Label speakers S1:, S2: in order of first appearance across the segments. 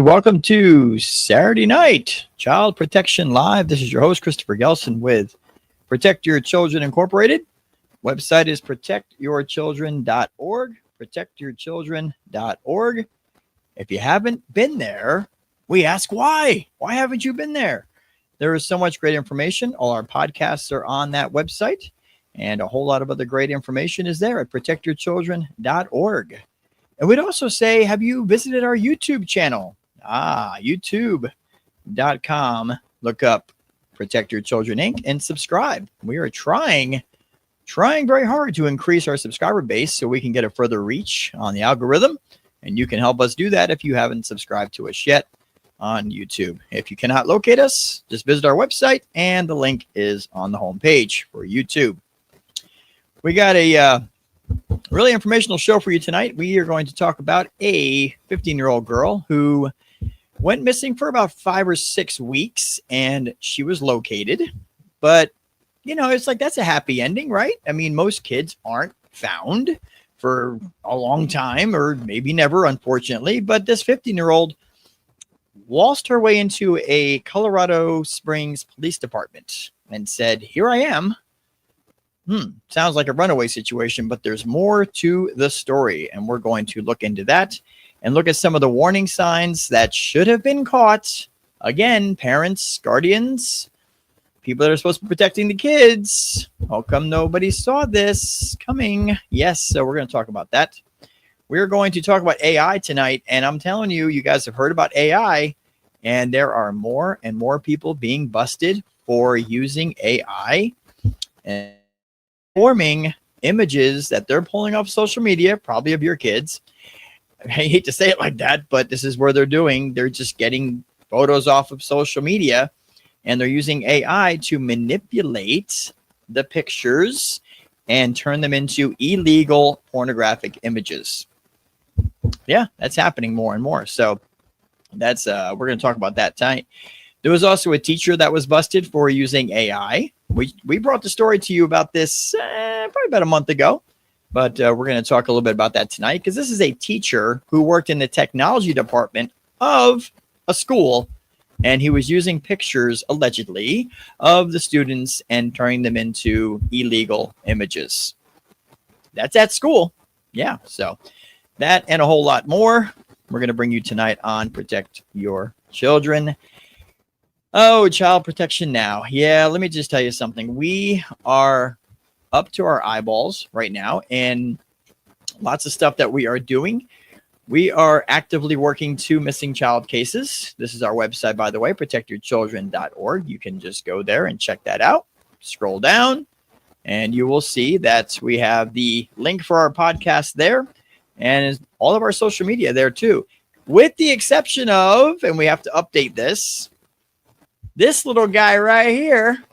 S1: welcome to Saturday Night Child Protection Live. This is your host, Christopher Gelson with Protect Your Children Incorporated. Website is protectyourchildren.org, protectyourchildren.org. If you haven't been there, we ask why. Why haven't you been there? There is so much great information. All our podcasts are on that website, and a whole lot of other great information is there at protectyourchildren.org. And we'd also say, have you visited our YouTube channel? YouTube.com. Look up Protect Your Children Inc. and subscribe. We are trying very hard to increase our subscriber base so we can get a further reach on the algorithm. And you can help us do that if you haven't subscribed to us yet on YouTube. If you cannot locate us, just visit our website, and the link is on the homepage for YouTube. We got a really informational show for you tonight. We are going to talk about a 15-year-old girl who went missing for about 5 or 6 weeks, and she was located. But, you know, it's like that's a happy ending, right? I mean, most kids aren't found for a long time, or maybe never, unfortunately. But this 15-year-old waltzed her way into a Colorado Springs police department and said, "Here I am." Sounds like a runaway situation, but there's more to the story, and we're going to look into that and look at some of the warning signs that should have been caught. Again, parents, guardians, people that are supposed to be protecting the kids. How come nobody saw this coming? Yes, so we're going to talk about that. We're going to talk about AI tonight, and I'm telling you, you guys have heard about AI, and there are more and more people being busted for using AI and forming images that they're pulling off social media, probably of your kids. I hate to say it like that, but this is where they're doing. They're just getting photos off of social media, and they're using AI to manipulate the pictures and turn them into illegal pornographic images. Yeah, that's happening more and more. So that's we're going to talk about that tonight. There was also a teacher that was busted for using AI. We brought the story to you about this probably about a month ago, but we're going to talk a little bit about that tonight, because this is a teacher who worked in the technology department of a school, and he was using pictures, allegedly, of the students and turning them into illegal images. That's at school. Yeah, so that and a whole lot more we're going to bring you tonight on Protect Your Children. Oh, child protection now. Yeah, let me just tell you something. We are up to our eyeballs right now, and lots of stuff that we are doing. We are actively working 2 missing child cases. This is our website, by the way, protectyourchildren.org. You can just go there and check that out. Scroll down, and you will see that we have the link for our podcast there, and all of our social media there too, with the exception of, and we have to update this little guy right here,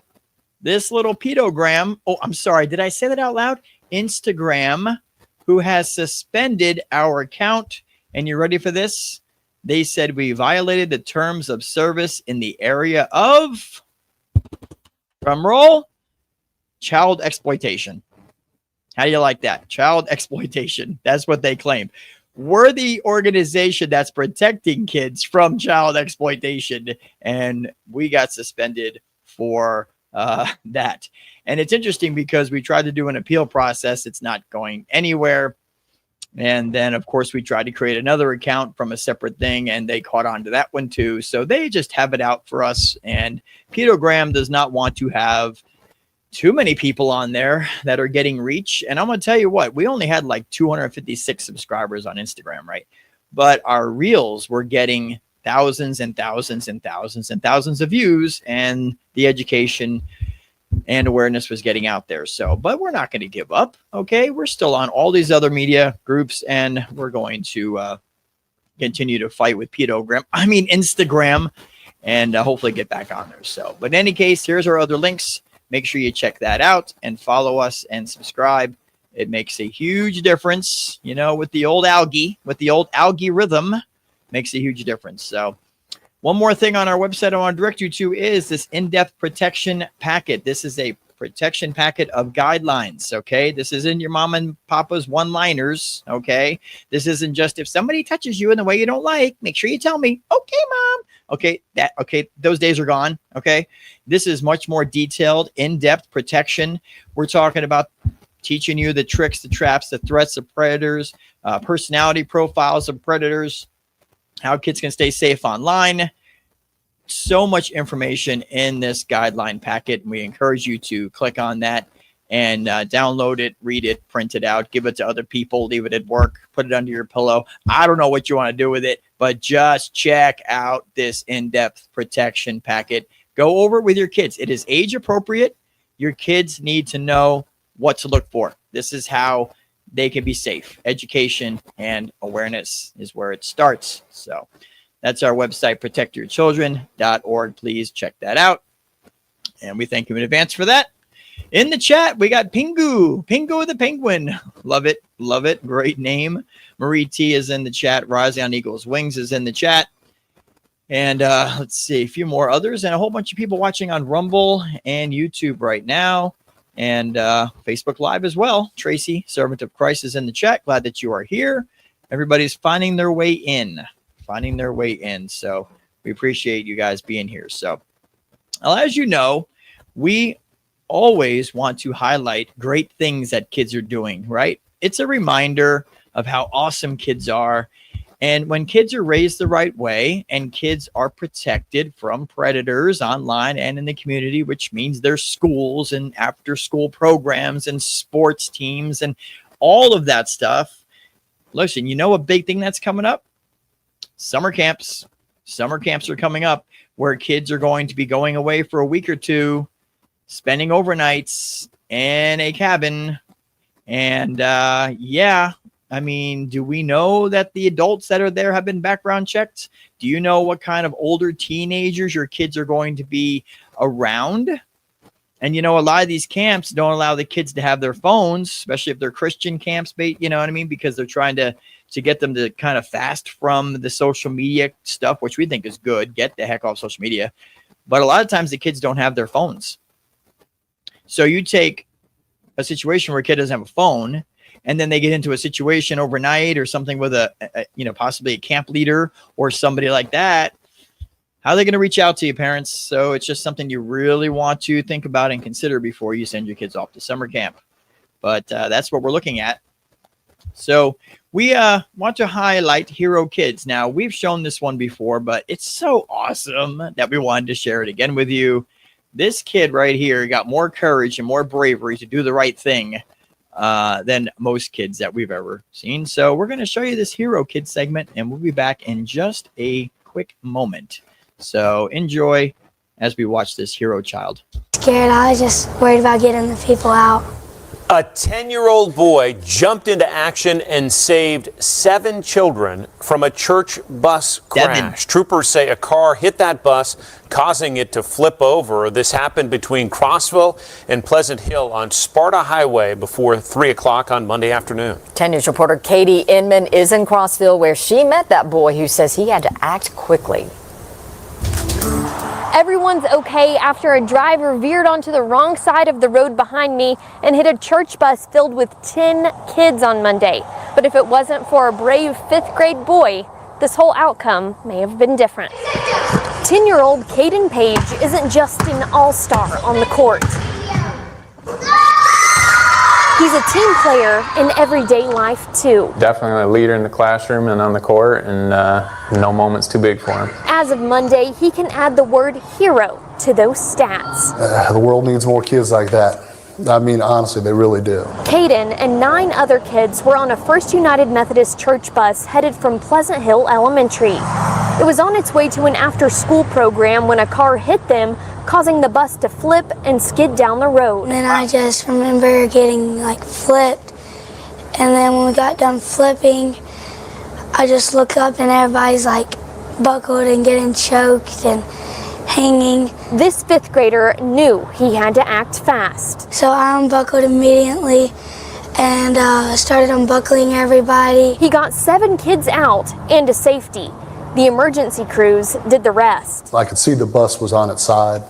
S1: this little pedogram. Oh, I'm sorry. Did I say that out loud? Instagram, who has suspended our account. And you ready for this? They said we violated the terms of service in the area of, drum roll, child exploitation. How do you like that? Child exploitation. That's what they claim. We're the organization that's protecting kids from child exploitation, and we got suspended for that. And it's interesting because we tried to do an appeal process. It's not going anywhere. And then, of course, we tried to create another account from a separate thing, and they caught on to that one too. So they just have it out for us. And Pedogram does not want to have too many people on there that are getting reach. And I'm going to tell you what, we only had like 256 subscribers on Instagram, right? But our reels were getting thousands and thousands and thousands and thousands of views, and the education and awareness was getting out there. So, but we're not going to give up. Okay. We're still on all these other media groups, and we're going to continue to fight with Instagram, and hopefully get back on there. So, but in any case, here's our other links. Make sure you check that out and follow us and subscribe. It makes a huge difference, you know, with the old algae rhythm, makes a huge difference. So one more thing on our website I want to direct you to is this in-depth protection packet. This is a protection packet of guidelines. Okay, this isn't your mom and papa's one-liners. Okay, this isn't just if somebody touches you in the way you don't like, make sure you tell me. Okay, mom. Okay, those days are gone. Okay, this is much more detailed, in-depth protection. We're talking about teaching you the tricks, the traps, the threats of predators, personality profiles of predators, how kids can stay safe online. So much information in this guideline packet. We encourage you to click on that and download it, read it, print it out, give it to other people, leave it at work, put it under your pillow. I don't know what you want to do with it, but just check out this in-depth protection packet. Go over it with your kids. It is age appropriate. Your kids need to know what to look for. This is how they can be safe. Education and awareness is where it starts. So that's our website, protectyourchildren.org. Please check that out. And we thank you in advance for that. In the chat, we got Pingu the Penguin. Love it. Love it. Great name. Marie T is in the chat. Rising on Eagle's Wings is in the chat. And let's see, a few more others and a whole bunch of people watching on Rumble and YouTube right now. And Facebook Live as well. Tracy, Servant of Christ, is in the chat. Glad that you are here. Everybody's finding their way in. So we appreciate you guys being here. So as you know, we always want to highlight great things that kids are doing, right? It's a reminder of how awesome kids are. And when kids are raised the right way and kids are protected from predators online and in the community, which means there's schools and after school programs and sports teams and all of that stuff. Listen, you know a big thing that's coming up? Summer camps. Summer camps are coming up where kids are going to be going away for a week or two, spending overnights in a cabin. And I mean, do we know that the adults that are there have been background checked? Do you know what kind of older teenagers your kids are going to be around? And, you know, a lot of these camps don't allow the kids to have their phones, especially if they're Christian camps, you know what I mean? Because they're trying to get them to kind of fast from the social media stuff, which we think is good. Get the heck off social media. But a lot of times the kids don't have their phones. So you take a situation where a kid doesn't have a phone, and then they get into a situation overnight or something with possibly a camp leader or somebody like that. How are they going to reach out to you, parents? So it's just something you really want to think about and consider before you send your kids off to summer camp. But that's what we're looking at. So we want to highlight Hero Kids. Now, we've shown this one before, but it's so awesome that we wanted to share it again with you. This kid right here got more courage and more bravery to do the right thing than most kids that we've ever seen. So we're going to show you this Hero Kids segment, and we'll be back in just a quick moment. So enjoy as we watch this hero child.
S2: Scared. I was just worried about getting the people out.
S3: A 10-year-old boy jumped into action and saved 7 children from a church bus crash. Troopers say a car hit that bus, causing it to flip over. This happened between Crossville and Pleasant Hill on Sparta Highway before 3 o'clock on Monday afternoon.
S4: 10 News reporter Katie Inman is in Crossville, where she met that boy who says he had to act quickly.
S5: Everyone's okay after a driver veered onto the wrong side of the road behind me and hit a church bus filled with 10 kids on Monday. But if it wasn't for a brave 5th grade boy, this whole outcome may have been different. 10-year-old Caden Page isn't just an all-star on the court. He's a team player in everyday life, too.
S6: Definitely a leader in the classroom and on the court, and no moment's too big for him.
S5: As of Monday, he can add the word hero to those stats.
S7: The world needs more kids like that. I mean, honestly, they really do.
S5: Caden and 9 other kids were on a First United Methodist Church bus headed from Pleasant Hill Elementary. It was on its way to an after-school program when a car hit them, causing the bus to flip and skid down the road.
S2: And then I just remember getting flipped. And then when we got done flipping, I just looked up and everybody's buckled and getting choked and hanging.
S5: This 5th grader knew he had to act fast.
S2: So I unbuckled immediately and started unbuckling everybody.
S5: He got 7 kids out and to safety. The emergency crews did the rest.
S7: I could see the bus was on its side,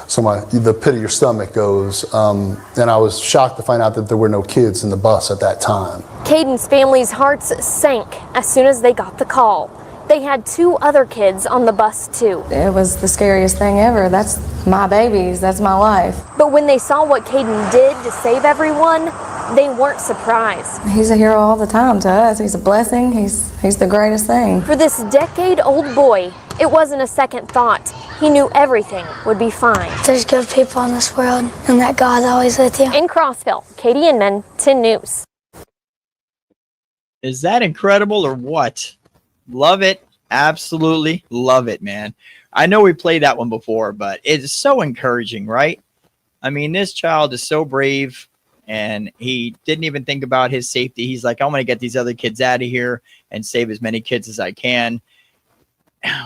S7: so the pit of your stomach goes. And I was shocked to find out that there were no kids in the bus at that time.
S5: Caden's family's hearts sank as soon as they got the call. They had 2 other kids on the bus too.
S8: It was the scariest thing ever. That's my babies, that's my life.
S5: But when they saw what Caden did to save everyone, they weren't surprised.
S8: He's a hero all the time to us. He's a blessing. He's the greatest thing.
S5: For this decade-old boy, it wasn't a second thought. He knew everything would be fine.
S2: There's good people in this world, and that God's always with you.
S5: In Crossville, Katie Inman, 10 News.
S1: Is that incredible or what? Love it. Absolutely love it, man. I know we played that one before, but it's so encouraging, right? I mean, this child is so brave, and he didn't even think about his safety. He's like, I'm going to get these other kids out of here and save as many kids as I can.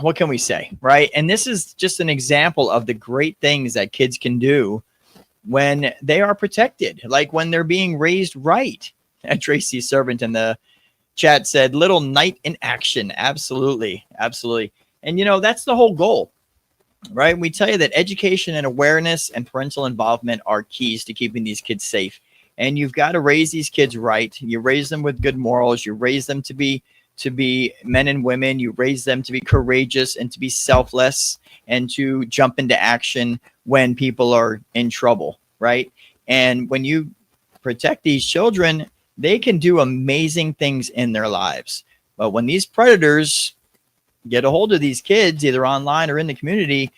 S1: What can we say, right? And this is just an example of the great things that kids can do when they are protected, like when they're being raised right. And Tracy Servant in the chat said, little knight in action. Absolutely. Absolutely. And, you know, that's the whole goal, right? We tell you that education and awareness and parental involvement are keys to keeping these kids safe. And you've got to raise these kids right. You raise them with good morals. You raise them to be men and women. You raise them to be courageous and to be selfless and to jump into action when people are in trouble, right? And when you protect these children, they can do amazing things in their lives. But when these predators get a hold of these kids, either online or in the community,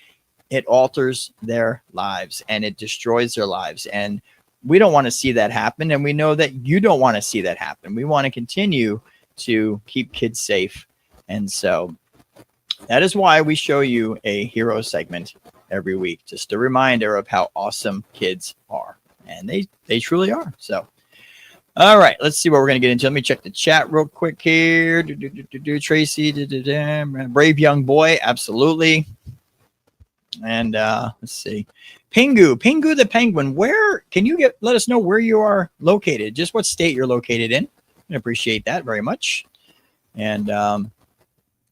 S1: it alters their lives and it destroys their lives. And we don't want to see that happen. And we know that you don't want to see that happen. We want to continue to keep kids safe. And so that is why we show you a hero segment every week, just a reminder of how awesome kids are. And they truly are. So, all right, let's see what we're going to get into. Let me check the chat real quick here. Tracy, brave young boy. Absolutely. And let's see. Pingu the Penguin. Where can you let us know where you are located? Just what state you're located in. I appreciate that very much. And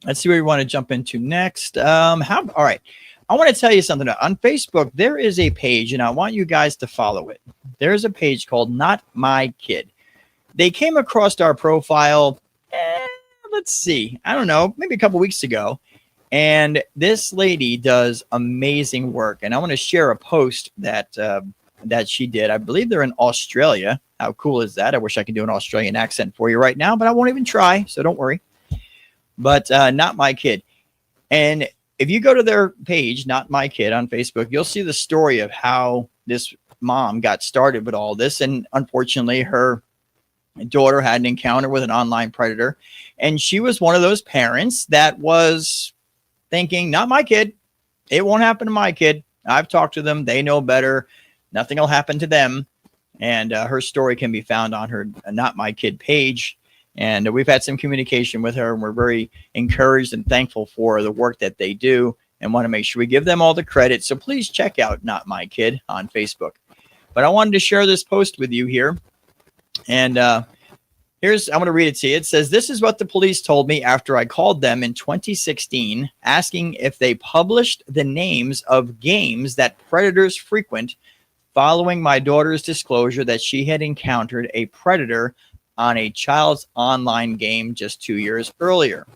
S1: let's see where we want to jump into next. All right. I want to tell you something. On Facebook, there is a page, and I want you guys to follow it. There's a page called Not My Kid. They came across our profile, let's see, I don't know, maybe a couple weeks ago. And this lady does amazing work. And I want to share a post that she did. I believe they're in Australia. How cool is that? I wish I could do an Australian accent for you right now, but I won't even try, so don't worry. But Not My Kid. And if you go to their page, Not My Kid, on Facebook, you'll see the story of how this mom got started with all this. And unfortunately, her daughter had an encounter with an online predator. And she was one of those parents that was thinking, not my kid. It won't happen to my kid. I've talked to them. They know better. Nothing will happen to them. And her story can be found on her Not My Kid page. And we've had some communication with her, and we're very encouraged and thankful for the work that they do and want to make sure we give them all the credit. So please check out Not My Kid on Facebook. But I wanted to share this post with you here. And I'm going to read it to you. It says, this is what the police told me after I called them in 2016, asking if they published the names of games that predators frequent following my daughter's disclosure that she had encountered a predator on a child's online game just 2 years earlier.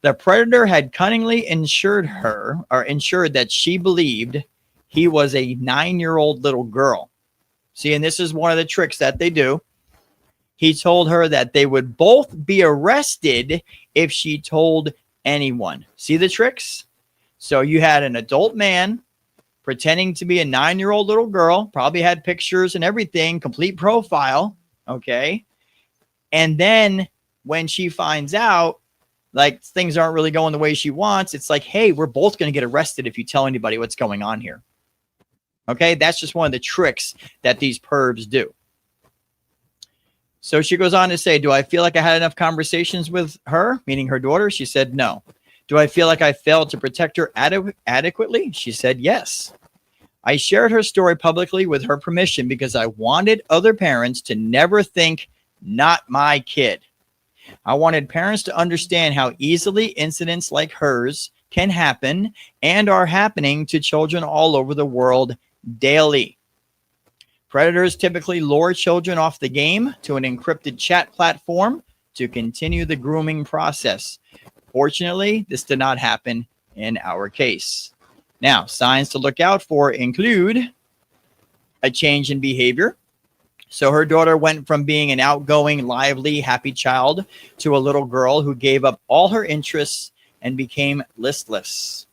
S1: The predator had cunningly ensured that she believed he was a 9-year-old little girl. See, and this is one of the tricks that they do. He told her that they would both be arrested if she told anyone. See the tricks? So you had an adult man pretending to be a 9-year-old little girl, probably had pictures and everything, complete profile, okay? And then when she finds out, like, things aren't really going the way she wants, it's like, hey, we're both going to get arrested if you tell anybody what's going on here. Okay, that's just one of the tricks that these pervs do. So she goes on to say, do I feel like I had enough conversations with her, meaning her daughter? She said, no. Do I feel like I failed to protect her adequately? She said, yes. I shared her story publicly with her permission because I wanted other parents to never think, not my kid. I wanted parents to understand how easily incidents like hers can happen and are happening to children all over the world daily. Predators typically lure children off the game to an encrypted chat platform to continue the grooming process. Fortunately, this did not happen in our case. Now, signs to look out for include a change in behavior. So her daughter went from being an outgoing, lively, happy child to a little girl who gave up all her interests and became listless.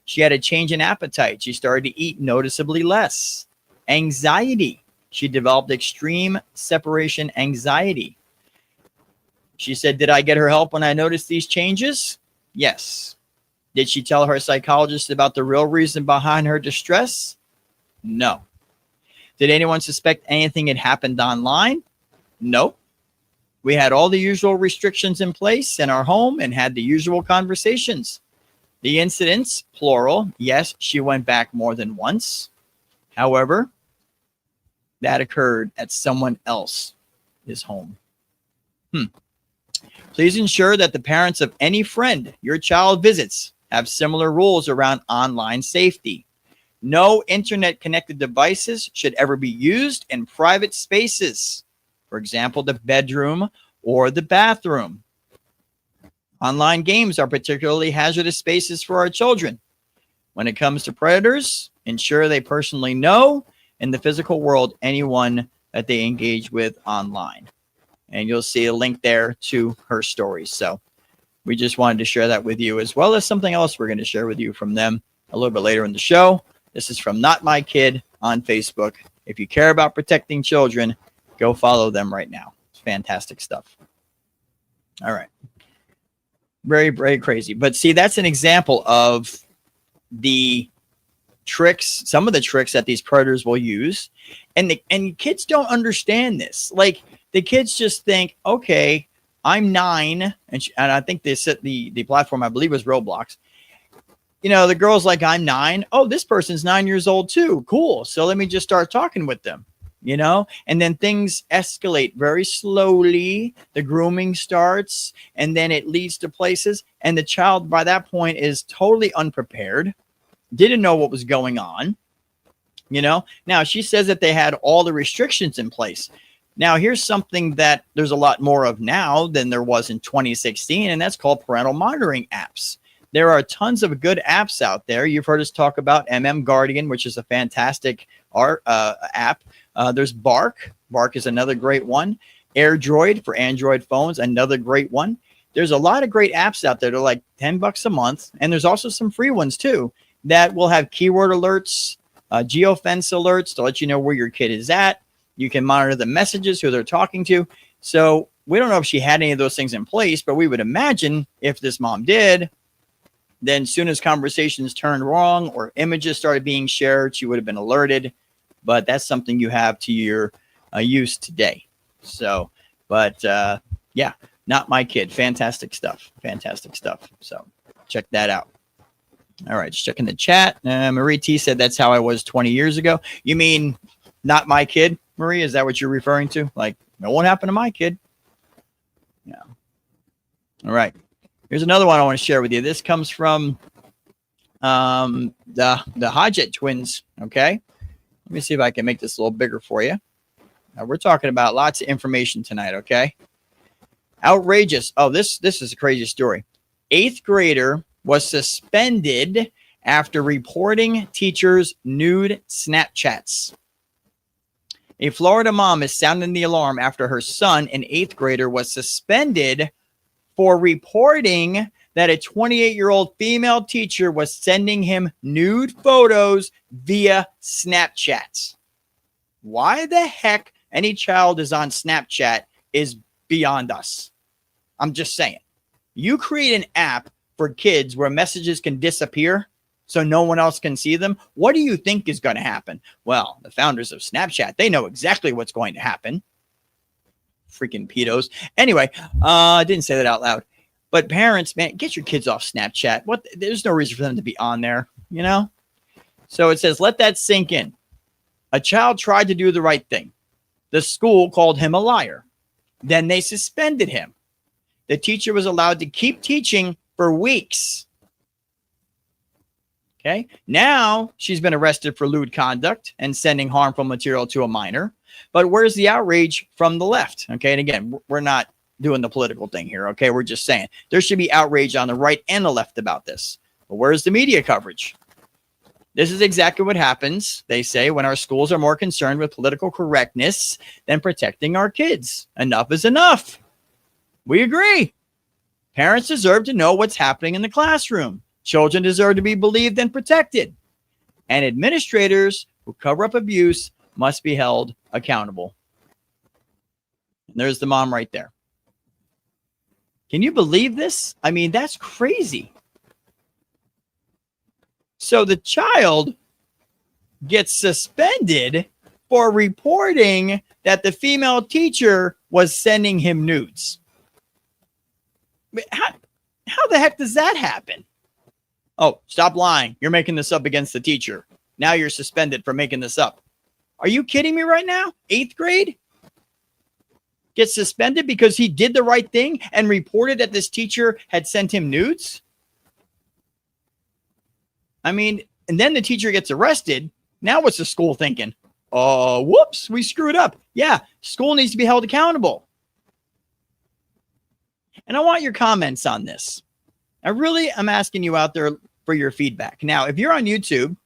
S1: She had a change in appetite. She started to eat noticeably less. Anxiety. She developed extreme separation anxiety. She said, did I get her help when I noticed these changes? Yes. Did she tell her psychologist about the real reason behind her distress? No. Did anyone suspect anything had happened online? Nope. We had all the usual restrictions in place in our home and had the usual conversations. The incidents, plural, yes, she went back more than once. However, that occurred at someone else's home. Please ensure that the parents of any friend your child visits have similar rules around online safety. No internet-connected devices should ever be used in private spaces. For example, the bedroom or the bathroom. Online games are particularly hazardous spaces for our children. When it comes to predators, ensure they personally know in the physical world anyone that they engage with online. And you'll see a link there to her story. So we just wanted to share that with you, as well as something else we're going to share with you from them a little bit later in the show. This is from Not My Kid on Facebook. If you care about protecting children, go follow them right now. It's fantastic stuff. All right. Very, very crazy. But see, that's an example of the tricks, some of the tricks that these predators will use. And kids don't understand this. Like, the kids just think, okay, I'm 9. And I think they set the platform, I believe, was Roblox. You know, the girl's like, I'm 9. Oh, this person's 9 years old too. Cool. So let me just start talking with them, you know, and then things escalate very slowly. The grooming starts, and then it leads to places. And the child by that point is totally unprepared, didn't know what was going on, you know. Now, she says that they had all the restrictions in place. Now, here's something that there's a lot more of now than there was in 2016, and that's called parental monitoring apps. There are tons of good apps out there. You've heard us talk about Guardian, which is a fantastic app. There's Bark. Bark is another great one. AirDroid for Android phones, another great one. There's a lot of great apps out there. They're like $10 a month, and there's also some free ones too that will have keyword alerts, geofence alerts to let you know where your kid is at. You can monitor the messages, who they're talking to. So we don't know if she had any of those things in place, but we would imagine if this mom did, then as soon as conversations turned wrong or images started being shared, she would have been alerted. But that's something you have to your use today. So, but yeah, Not My Kid. Fantastic stuff. Fantastic stuff. So check that out. All right, just checking the chat. Marie T said that's how I was 20 years ago. You mean Not My Kid, Marie? Is that what you're referring to? Like, no one happened to my kid. Yeah. All right. Here's another one I want to share with you. This comes from the Hodgett twins. Okay. Let me see if I can make this a little bigger for you. Now, we're talking about lots of information tonight. Okay. Outrageous. Oh, this is a crazy story. 8th grader was suspended after reporting teachers' nude Snapchats. A Florida mom is sounding the alarm after her son, an 8th grader, was suspended for reporting that a 28-year-old female teacher was sending him nude photos via Snapchat. Why the heck any child is on Snapchat is beyond us. I'm just saying. You create an app for kids where messages can disappear so no one else can see them. What do you think is going to happen? Well, the founders of Snapchat, they know exactly what's going to happen. Freaking pedos. Anyway, I didn't say that out loud. But parents, man, get your kids off Snapchat. There's no reason for them to be on there, you know? So it says, let that sink in. A child tried to do the right thing. The school called him a liar. Then they suspended him. The teacher was allowed to keep teaching for weeks. Okay. Now she's been arrested for lewd conduct and sending harmful material to a minor. But where's the outrage from the left? Okay. And again, we're not doing the political thing here. Okay. We're just saying there should be outrage on the right and the left about this. But where's the media coverage? This is exactly what happens, they say, when our schools are more concerned with political correctness than protecting our kids. Enough is enough. We agree. Parents deserve to know what's happening in the classroom. Children deserve to be believed and protected. And administrators who cover up abuse must be held accountable. And there's the mom right there. Can you believe this? I mean, that's crazy. So the child gets suspended for reporting that the female teacher was sending him nudes. How the heck does that happen? Oh, stop lying. You're making this up against the teacher. Now you're suspended for making this up. Are you kidding me right now? 8th grade? Gets suspended because he did the right thing and reported that this teacher had sent him nudes? I mean, and then the teacher gets arrested. Now what's the school thinking? Whoops, we screwed up. Yeah, school needs to be held accountable. And I want your comments on this. I really am asking you out there for your feedback. Now, if you're on YouTube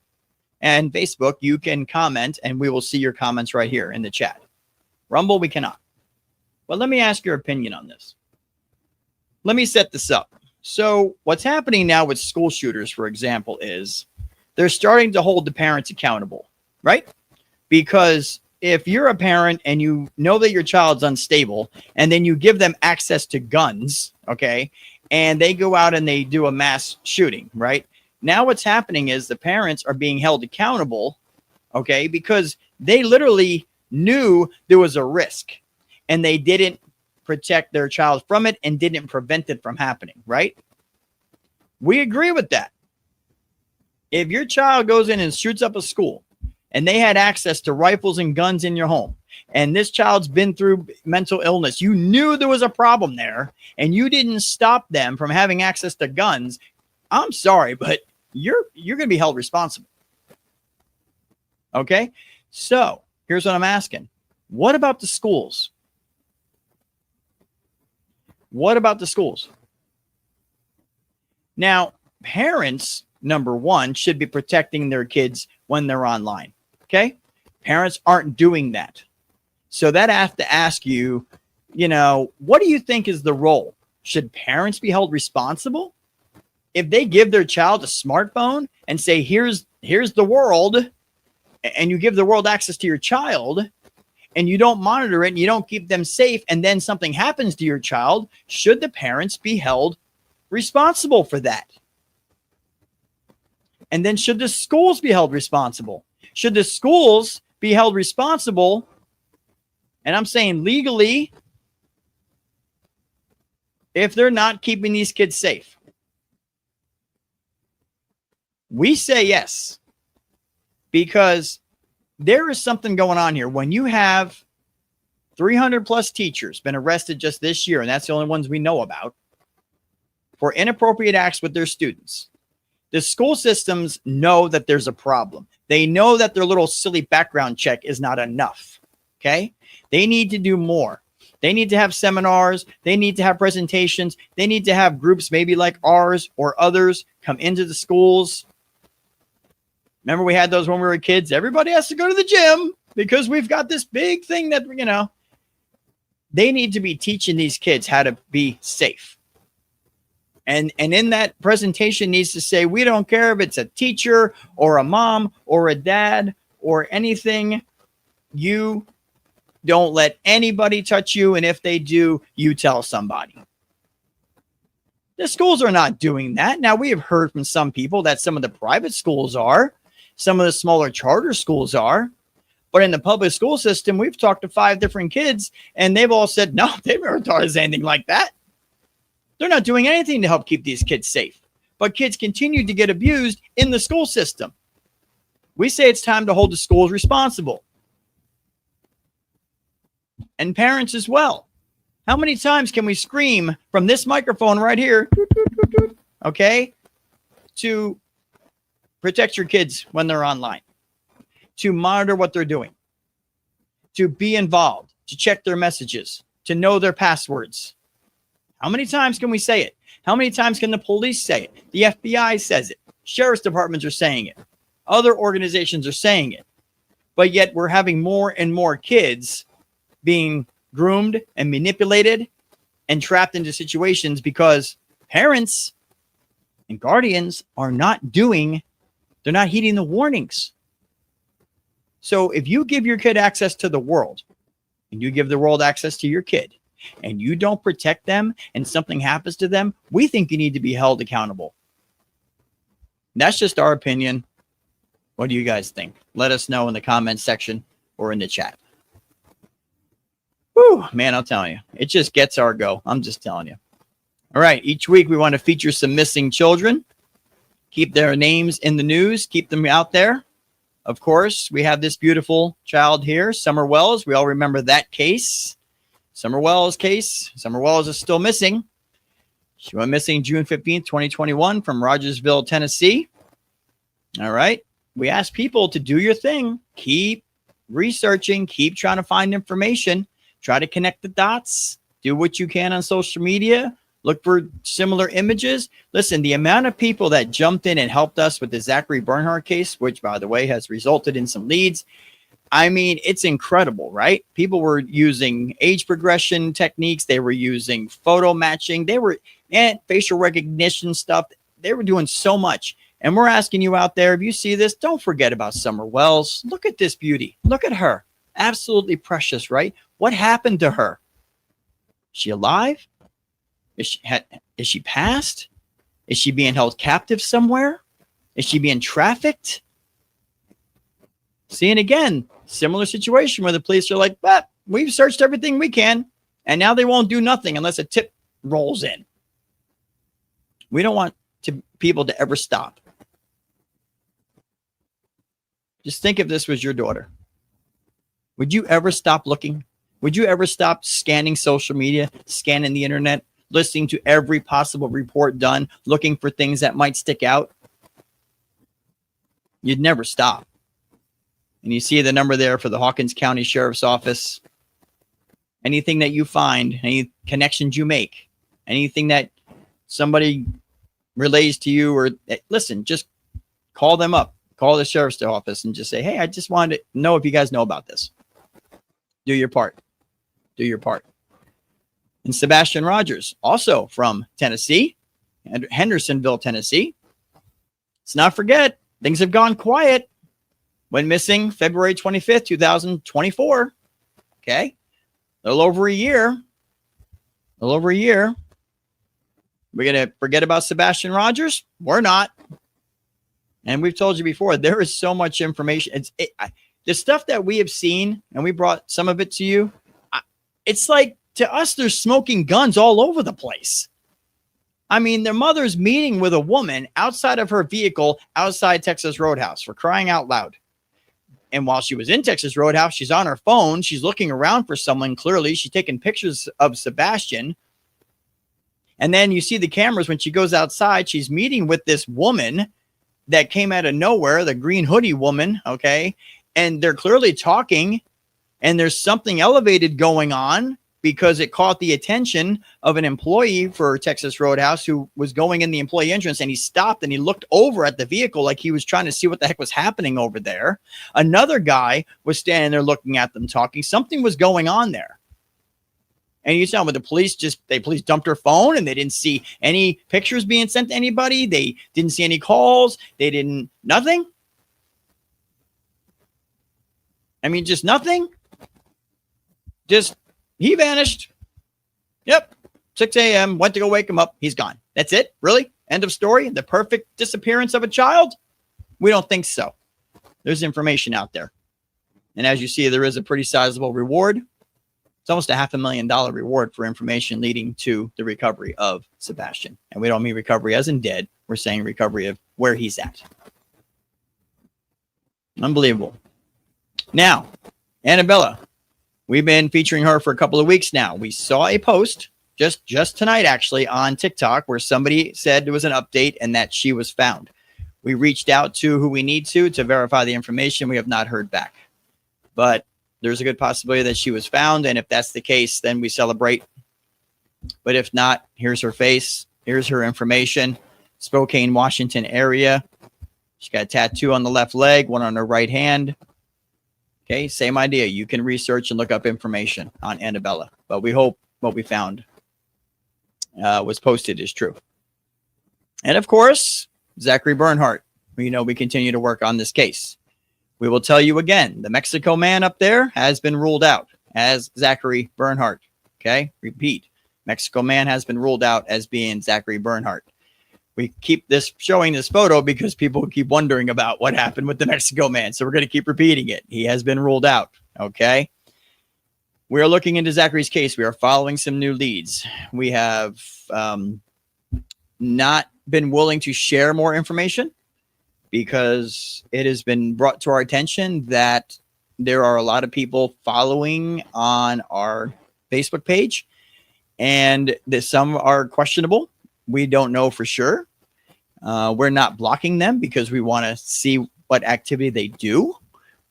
S1: and Facebook, you can comment and we will see your comments right here in the chat. Rumble, we cannot. But let me ask your opinion on this. Let me set this up. So what's happening now with school shooters, for example, is they're starting to hold the parents accountable, right? Because if you're a parent and you know that your child's unstable and then you give them access to guns, okay, and they go out and they do a mass shooting, right? Now what's happening is the parents are being held accountable, okay, because they literally knew there was a risk and they didn't protect their child from it and didn't prevent it from happening, right? We agree with that. If your child goes in and shoots up a school and they had access to rifles and guns in your home, and this child's been through mental illness, you knew there was a problem there and you didn't stop them from having access to guns, I'm sorry, but you're going to be held responsible. Okay? So here's what I'm asking. What about the schools? What about the schools? Now, parents, number one, should be protecting their kids when they're online. Okay? Parents aren't doing that. So that I have to ask you, what do you think is the role? Should parents be held responsible? If they give their child a smartphone and say, here's the world, and you give the world access to your child, and you don't monitor it and you don't keep them safe, and then something happens to your child, should the parents be held responsible for that? And then should the schools be held responsible? Should the schools be held responsible, and I'm saying legally, if they're not keeping these kids safe? We say yes, because there is something going on here. When you have 300 plus teachers been arrested just this year, and that's the only ones we know about, for inappropriate acts with their students, the school systems know that there's a problem. They know that their little silly background check is not enough. Okay? They need to do more. They need to have seminars. They need to have presentations. They need to have groups maybe like ours or others come into the schools. Remember we had those when we were kids? Everybody has to go to the gym because we've got this big thing that, they need to be teaching these kids how to be safe. And in that presentation needs to say, we don't care if it's a teacher or a mom or a dad or anything. You don't let anybody touch you. And if they do, you tell somebody. The schools are not doing that. Now, we have heard from some people that some of the private schools are. Some of the smaller charter schools are. But in the public school system, we've talked to 5 different kids, and they've all said, no, they've never taught us anything like that. They're not doing anything to help keep these kids safe. But kids continue to get abused in the school system. We say it's time to hold the schools responsible. And parents as well. How many times can we scream from this microphone right here, okay, to protect your kids when they're online, to monitor what they're doing, to be involved, to check their messages, to know their passwords? How many times can we say it? How many times can the police say it? The FBI says it. Sheriff's departments are saying it. Other organizations are saying it. But yet we're having more and more kids being groomed and manipulated and trapped into situations because parents and guardians are not they're not heeding the warnings. So if you give your kid access to the world and you give the world access to your kid and you don't protect them and something happens to them, we think you need to be held accountable. That's just our opinion. What do you guys think? Let us know in the comments section or in the chat. Whew, man, I'll tell you, it just gets our go. I'm just telling you. All right, each week we want to feature some missing children, keep their names in the news, keep them out there. Of course, we have this beautiful child here, Summer Wells. We all remember that case. Summer Wells case. Summer Wells is still missing. She went missing June 15th, 2021 from Rogersville, Tennessee. All right. We ask people to do your thing. Keep researching. Keep trying to find information. Try to connect the dots. Do what you can on social media. Look for similar images. Listen, the amount of people that jumped in and helped us with the Zachary Bernhardt case, which, by the way, has resulted in some leads. I mean, it's incredible, right? People were using age progression techniques. They were using photo matching. They were facial recognition stuff. They were doing so much. And we're asking you out there, if you see this, don't forget about Summer Wells. Look at this beauty. Look at her. Absolutely precious, right? What happened to her? Is she alive? Is she passed? Is she being held captive somewhere? Is she being trafficked? See, and again, similar situation where the police are like, we've searched everything we can, and now they won't do nothing unless a tip rolls in. We don't want people to ever stop. Just think if this was your daughter. Would you ever stop looking? Would you ever stop scanning social media, scanning the internet, listening to every possible report done, looking for things that might stick out? You'd never stop. And you see the number there for the Hawkins County Sheriff's Office. Anything that you find, any connections you make, anything that somebody relays to you, or listen, just call them up. Call the sheriff's office and just say, hey, I just wanted to know if you guys know about this. Do your part. Do your part. And Sebastian Rogers, also from Tennessee, and Hendersonville, Tennessee. Let's not forget, things have gone quiet. Went missing February 25th, 2024. Okay. A little over a year. We're going to forget about Sebastian Rogers? We're not. And we've told you before, there is so much information. The stuff that we have seen, and we brought some of it to you, it's like, to us, there's smoking guns all over the place. I mean, their mother's meeting with a woman outside of her vehicle, outside Texas Roadhouse, for crying out loud. And while she was in Texas Roadhouse, she's on her phone. She's looking around for someone. Clearly, she's taking pictures of Sebastian. And then you see the cameras when she goes outside. She's meeting with this woman that came out of nowhere, the green hoodie woman, okay? And they're clearly talking, and there's something elevated going on because it caught the attention of an employee for Texas Roadhouse who was going in the employee entrance, and he stopped and he looked over at the vehicle like he was trying to see what the heck was happening over there. Another guy was standing there looking at them talking. Something was going on there. And you tell me the police dumped her phone and they didn't see any pictures being sent to anybody. They didn't see any calls. Nothing. I mean, just nothing. He vanished. Yep. 6 a.m. Went to go wake him up. He's gone. That's it? Really? End of story? The perfect disappearance of a child? We don't think so. There's information out there. And as you see, there is a pretty sizable reward. It's almost a $500,000 reward for information leading to the recovery of Sebastian. And we don't mean recovery as in dead. We're saying recovery of where he's at. Unbelievable. Now, Annabella, We've been featuring her for a couple of weeks now. We saw a post just tonight, actually, on TikTok where somebody said there was an update and that she was found. We reached out to who we need to verify the information. We have not heard back. But there's a good possibility that she was found. And if that's the case, then we celebrate. But if not, here's her face. Here's her information. Spokane, Washington area. She's got a tattoo on the left leg, one on her right hand. Okay, same idea. You can research and look up information on Annabella. But we hope what we found was posted is true. And of course, Zachary Bernhardt. We continue to work on this case. We will tell you again, the Mexico man up there has been ruled out as Zachary Bernhardt. Okay, repeat. Mexico man has been ruled out as being Zachary Bernhardt. We keep showing this photo because people keep wondering about what happened with the Mexico man. So we're going to keep repeating it. He has been ruled out. Okay. We are looking into Zachary's case. We are following some new leads. We have not been willing to share more information because it has been brought to our attention that there are a lot of people following on our Facebook page and that some are questionable. We don't know for sure. We're not blocking them because we want to see what activity they do,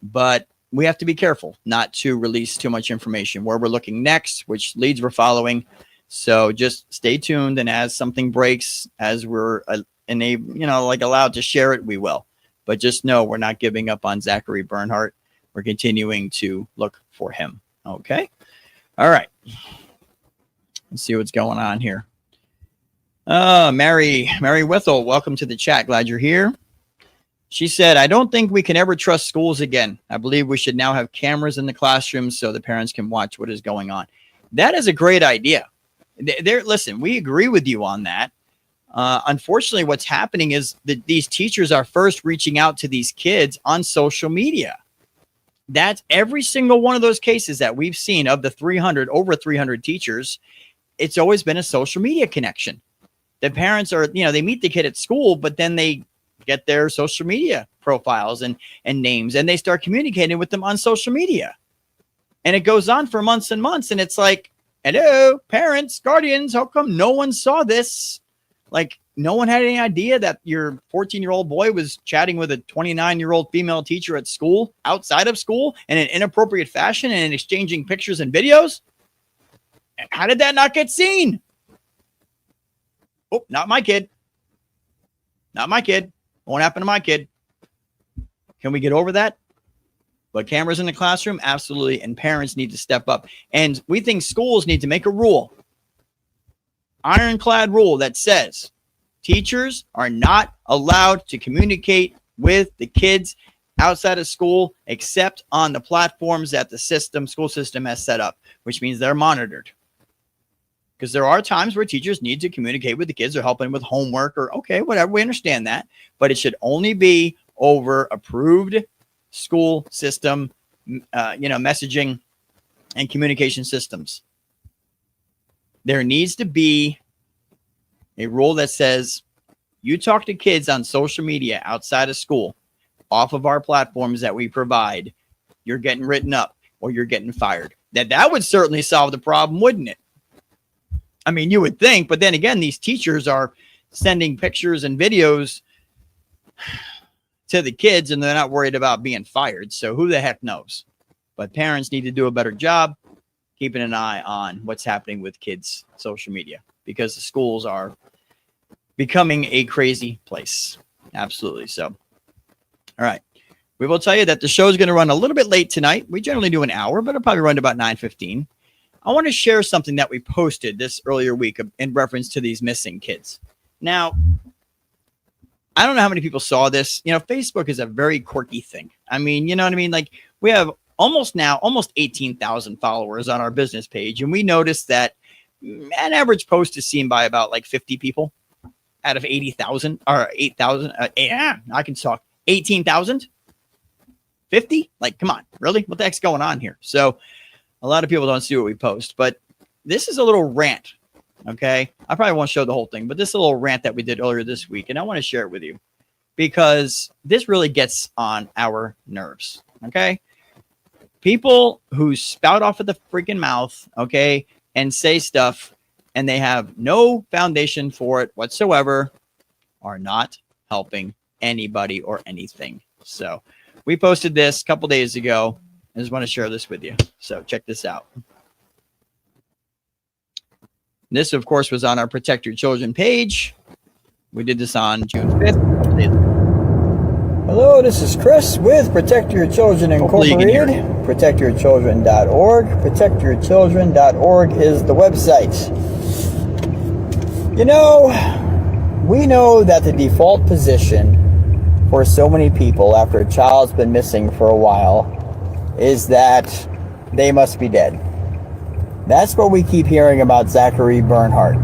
S1: but we have to be careful not to release too much information where we're looking next, which leads we're following. So just stay tuned. And as something breaks, as we're allowed to share it, we will. But just know we're not giving up on Zachary Bernhardt. We're continuing to look for him. Okay. All right. Let's see what's going on here. Mary Withel, welcome to the chat. Glad you're here. She said, I don't think we can ever trust schools again. I believe we should now have cameras in the classrooms so the parents can watch what is going on. That is a great idea. Listen, we agree with you on that. Unfortunately, what's happening is that these teachers are first reaching out to these kids on social media. That's every single one of those cases that we've seen of the over 300 teachers. It's always been a social media connection. The parents are, they meet the kid at school, but then they get their social media profiles and names, and they start communicating with them on social media. And it goes on for months and months. And it's like, hello, parents, guardians, how come no one saw this? Like, no one had any idea that your 14-year-old boy was chatting with a 29-year-old female teacher at school, outside of school, in an inappropriate fashion and exchanging pictures and videos? How did that not get seen? Oh, not my kid. Not my kid. Won't happen to my kid. Can we get over that? But cameras in the classroom, absolutely. And parents need to step up. And we think schools need to make a rule, ironclad rule that says teachers are not allowed to communicate with the kids outside of school except on the platforms that the school system has set up, which means they're monitored. Because there are times where teachers need to communicate with the kids or help them with homework or, okay, whatever. We understand that. But it should only be over approved school system, messaging and communication systems. There needs to be a rule that says you talk to kids on social media outside of school, off of our platforms that we provide, you're getting written up or you're getting fired. That would certainly solve the problem, wouldn't it? I mean, you would think, but then again, these teachers are sending pictures and videos to the kids and they're not worried about being fired. So who the heck knows? But parents need to do a better job keeping an eye on what's happening with kids' social media because the schools are becoming a crazy place. Absolutely. So, all right. We will tell you that the show is going to run a little bit late tonight. We generally do an hour, but it'll probably run to about 9:15. I want to share something that we posted this earlier week in reference to these missing kids. Now, I don't know how many people saw this. Facebook is a very quirky thing. I mean, you know what I mean? Like, we have almost 18,000 followers on our business page. And we noticed that an average post is seen by about like 50 people out of 80,000 or 8,000. I can talk 18,000, 50. Like, come on, really? What the heck's going on here? So a lot of people don't see what we post, but this is a little rant. Okay. I probably won't show the whole thing, but this is a little rant that we did earlier this week. And I want to share it with you because this really gets on our nerves. Okay. People who spout off at the freaking mouth, okay, and say stuff and they have no foundation for it whatsoever are not helping anybody or anything. So we posted this a couple days ago. I just want to share this with you. So check this out. This, of course, was on our Protect Your Children page. We did this on June 5th. Hello, this is Chris with Protect Your Children Incorporated. ProtectYourChildren.org. ProtectYourChildren.org is the website. You know, we know that the default position for so many people after a child's been missing for a while is that they must be dead. That's what we keep hearing about Zachary Bernhardt.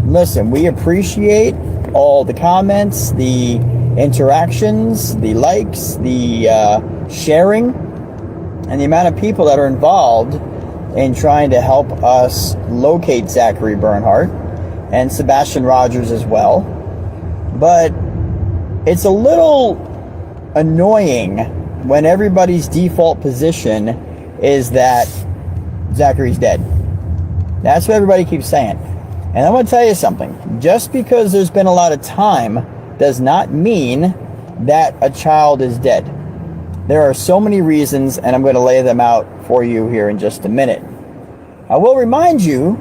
S1: Listen, we appreciate all the comments, the interactions, the likes, the sharing, and the amount of people that are involved in trying to help us locate Zachary Bernhardt and Sebastian Rogers as well. But it's a little annoying when everybody's default position is that Zachary's dead. That's what everybody keeps saying. And I'm going to tell you something. Just because there's been a lot of time does not mean that a child is dead. There are so many reasons, and I'm going to lay them out for you here in just a minute. I will remind you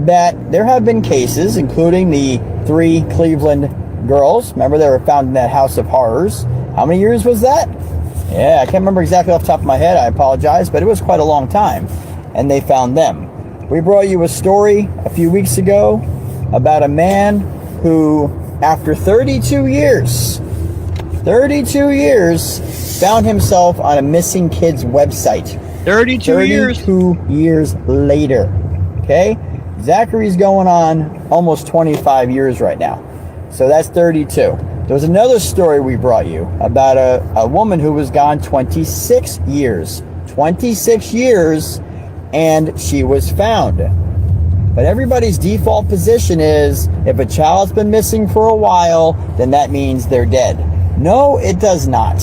S1: that there have been cases, including the 3 Cleveland girls. Remember, they were found in that house of horrors. How many years was that? Yeah, I can't remember exactly off the top of my head. I apologize, but it was quite a long time. And they found them. We brought you a story a few weeks ago about a man who, after 32 years, found himself on a missing kids website. 32 years later. Okay? Zachary's going on almost 25 years right now. So that's 32. There was another story we brought you about a woman who was gone 26 years. 26 years, and she was found. But everybody's default position is if a child's been missing for a while, then that means they're dead. No, it does not.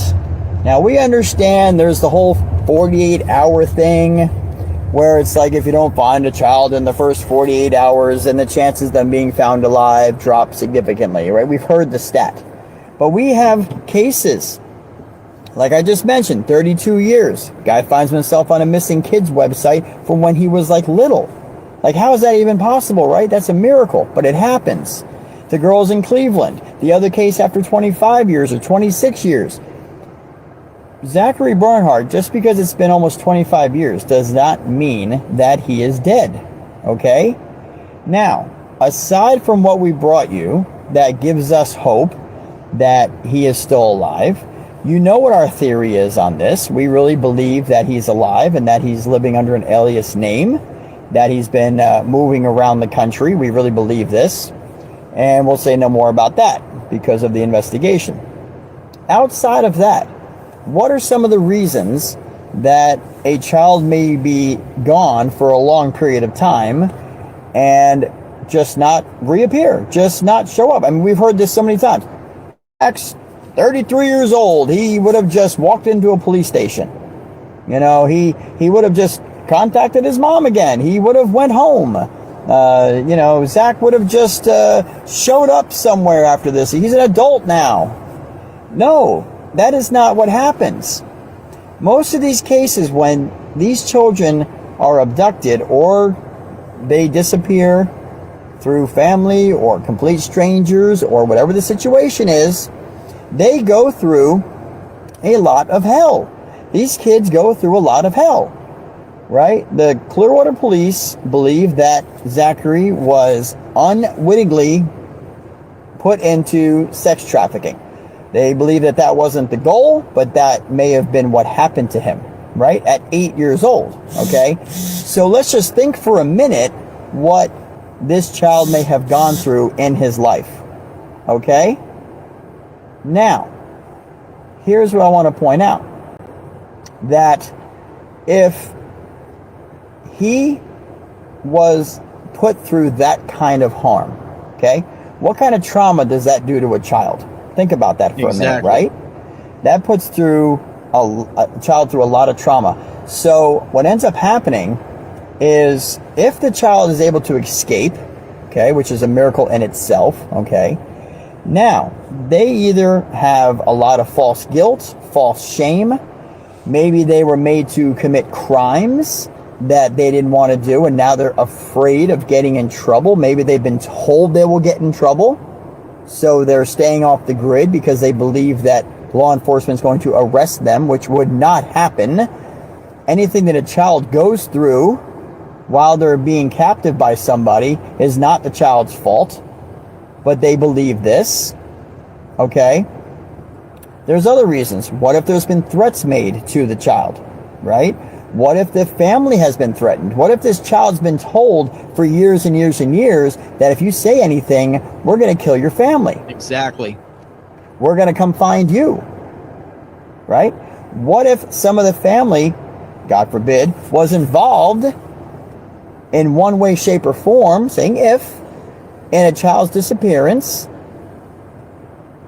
S1: Now, we understand there's the whole 48-hour thing where it's like if you don't find a child in the first 48 hours, then the chances of them being found alive drop significantly, right? We've heard the stat. But we have cases, like I just mentioned, 32 years. Guy finds himself on a missing kids website from when he was like little. Like, how is that even possible, right? That's a miracle, but it happens. The girls in Cleveland, the other case after 25 years or 26 years. Zachary Bernhardt, just because it's been almost 25 years, does not mean that he is dead, okay? Now, aside from what we brought you that gives us hope that he is still alive, you know what our theory is on this. We really believe that he's alive and that he's living under an alias name, that he's been moving around the country. We really believe this. And we'll say no more about that because of the investigation. Outside of that, what are some of the reasons that a child may be gone for a long period of time and just not reappear, just not show up? I mean, we've heard this so many times. X, 33 years old, he would have just walked into a police station. You know, he would have just contacted his mom again. He would have went home. You know, Zach would have just showed up somewhere after this. He's an adult now. No, that is not what happens. Most of these cases, when these children are abducted or they disappear through family or complete strangers or whatever the situation is, they go through a lot of hell. These kids go through a lot of hell, right? The Clearwater police believe that Zachary was unwittingly put into sex trafficking. They believe that that wasn't the goal, but that may have been what happened to him, right? At 8 years old, okay? So let's just think for a minute what this child may have gone through in his life, okay? Now, here's what I want to point out. That if he was put through that kind of harm, okay, what kind of trauma does that do to a child? Think about that for a minute, right? That puts through a child through a lot of trauma. So what ends up happening is if the child is able to escape, okay, which is a miracle in itself, okay, now they either have a lot of false guilt, false shame, maybe they were made to commit crimes that they didn't want to do, and now they're afraid of getting in trouble. Maybe they've been told they will get in trouble, so they're staying off the grid because they believe that law enforcement is going to arrest them, which would not happen. Anything that a child goes through while they're being captive by somebody is not the child's fault, but they believe this, okay? There's other reasons. What if there's been threats made to the child, right? What if the family has been threatened? What if this child's been told for years and years and years that if you say anything, we're going to kill your family?
S9: Exactly.
S1: We're going to come find you, right? What if some of the family, God forbid, was involved in one way, shape, or form, saying if, in a child's disappearance,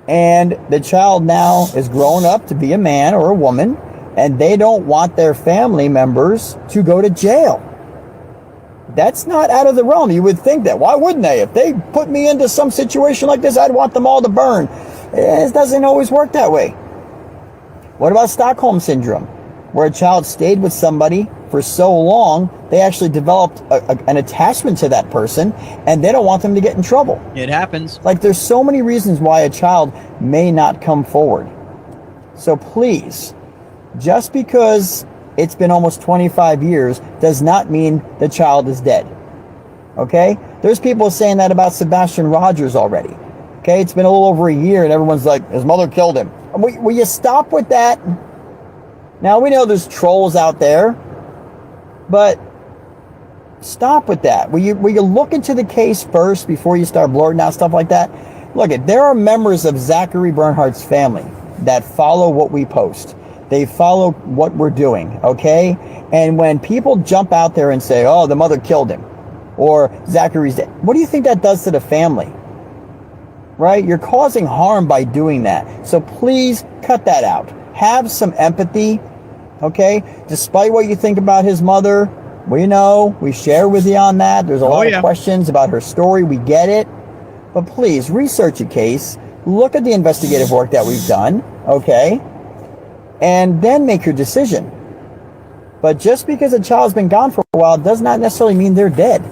S1: and the child now is grown up to be a man or a woman, and they don't want their family members to go to jail? That's not out of the realm. You would think that. Why wouldn't they? If they put me into some situation like this, I'd want them all to burn. It doesn't always work that way. What about Stockholm Syndrome, where a child stayed with somebody for so long, they actually developed an attachment to that person, and they don't want them to get in trouble?
S9: It happens.
S1: Like, there's so many reasons why a child may not come forward. So please, just because it's been almost 25 years does not mean the child is dead. Okay? There's people saying that about Sebastian Rogers already. Okay? It's been a little over a year and everyone's like, his mother killed him. Will you stop with that? Now, we know there's trolls out there, but stop with that. Will you look into the case first before you start blurting out stuff like that? Look, there are members of Zachary Bernhardt's family that follow what we post. They follow what we're doing, okay? And when people jump out there and say, oh, the mother killed him, or Zachary's dead, what do you think that does to the family? Right? You're causing harm by doing that. So please cut that out. Have some empathy, okay? Despite what you think about his mother, we know, we share with you on that. There's a lot of questions about her story. We get it. But please, research a case. Look at the investigative work that we've done, okay? And then make your decision. But just because a child's been gone for a while does not necessarily mean they're dead.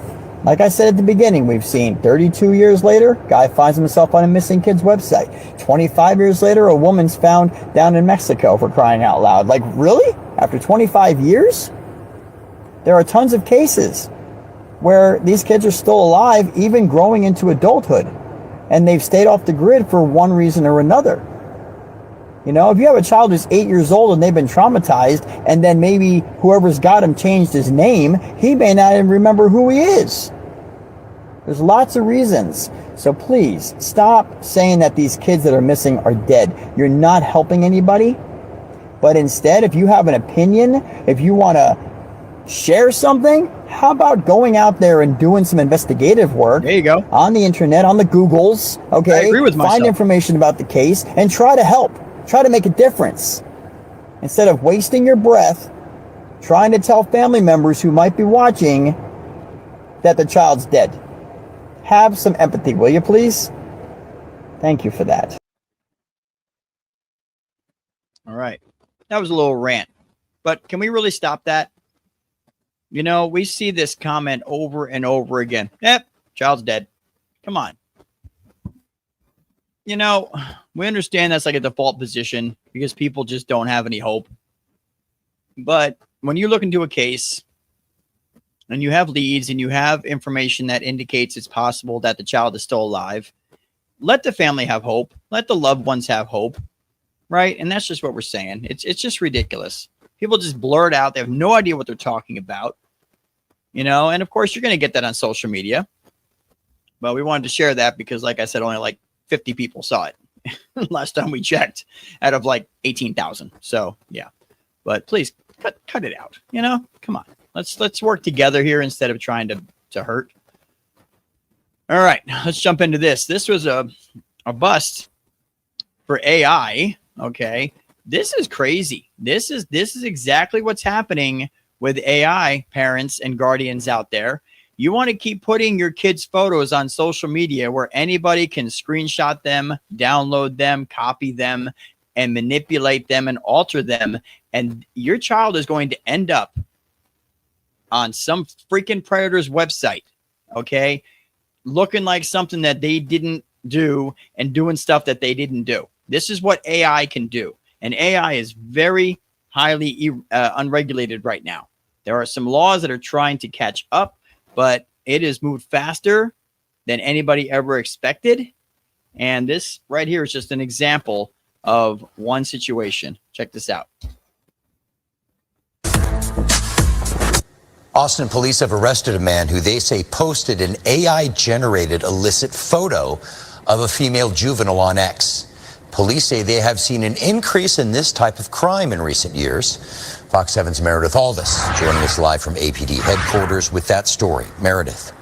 S1: Like I said at the beginning, we've seen 32 years later, guy finds himself on a missing kids website. 25 years later, a woman's found down in Mexico, for crying out loud. Like, really? After 25 years? There are tons of cases where these kids are still alive, even growing into adulthood, and they've stayed off the grid for one reason or another. You know, if you have a child who's 8 years old and they've been traumatized, and then maybe whoever's got him changed his name, he may not even remember who he is. There's lots of reasons. So please, stop saying that these kids that are missing are dead. You're not helping anybody. But instead, if you have an opinion, if you want to share something, how about going out there and doing some investigative work?
S9: There you go.
S1: On the internet, on the Googles, okay?
S9: I agree with myself.
S1: Find information about the case and try to help. Try to make a difference. Instead of wasting your breath trying to tell family members who might be watching that the child's dead. Have some empathy, will you please? Thank you for that.
S9: All right. That was a little rant. But can we really stop that? You know, we see this comment over and over again. Yep, child's dead. Come on. You know, we understand that's like a default position because people just don't have any hope. But when you look into a case and you have leads and you have information that indicates it's possible that the child is still alive, let the family have hope. Let the loved ones have hope. Right? And that's just what we're saying. It's just ridiculous. People just blurt out. They have no idea what they're talking about. You know, and of course, you're going to get that on social media. But we wanted to share that because, like I said, only like 50 people saw it last time we checked out of like 18,000. So, yeah. But please cut it out. You know, come on. Let's work together here instead of trying to hurt. All right, let's jump into this. This was a bust for AI. Okay.
S1: This is crazy. This is exactly what's happening with AI, parents and guardians out there. You want to keep putting your kids' photos on social media where anybody can screenshot them, download them, copy them, and manipulate them and alter them. And your child is going to end up on some freaking predator's website, okay, looking like something that they didn't do and doing stuff that they didn't do. This is what AI can do. And AI is very highly unregulated right now. There are some laws that are trying to catch up, but it has moved faster than anybody ever expected. And this right here is just an example of one situation. Check this out.
S10: Austin police have arrested a man who they say posted an AI-generated illicit photo of a female juvenile on X. Police say they have seen an increase in this type of crime in recent years. Fox 7's Meredith Aldis joining us live from APD headquarters with that story. Meredith.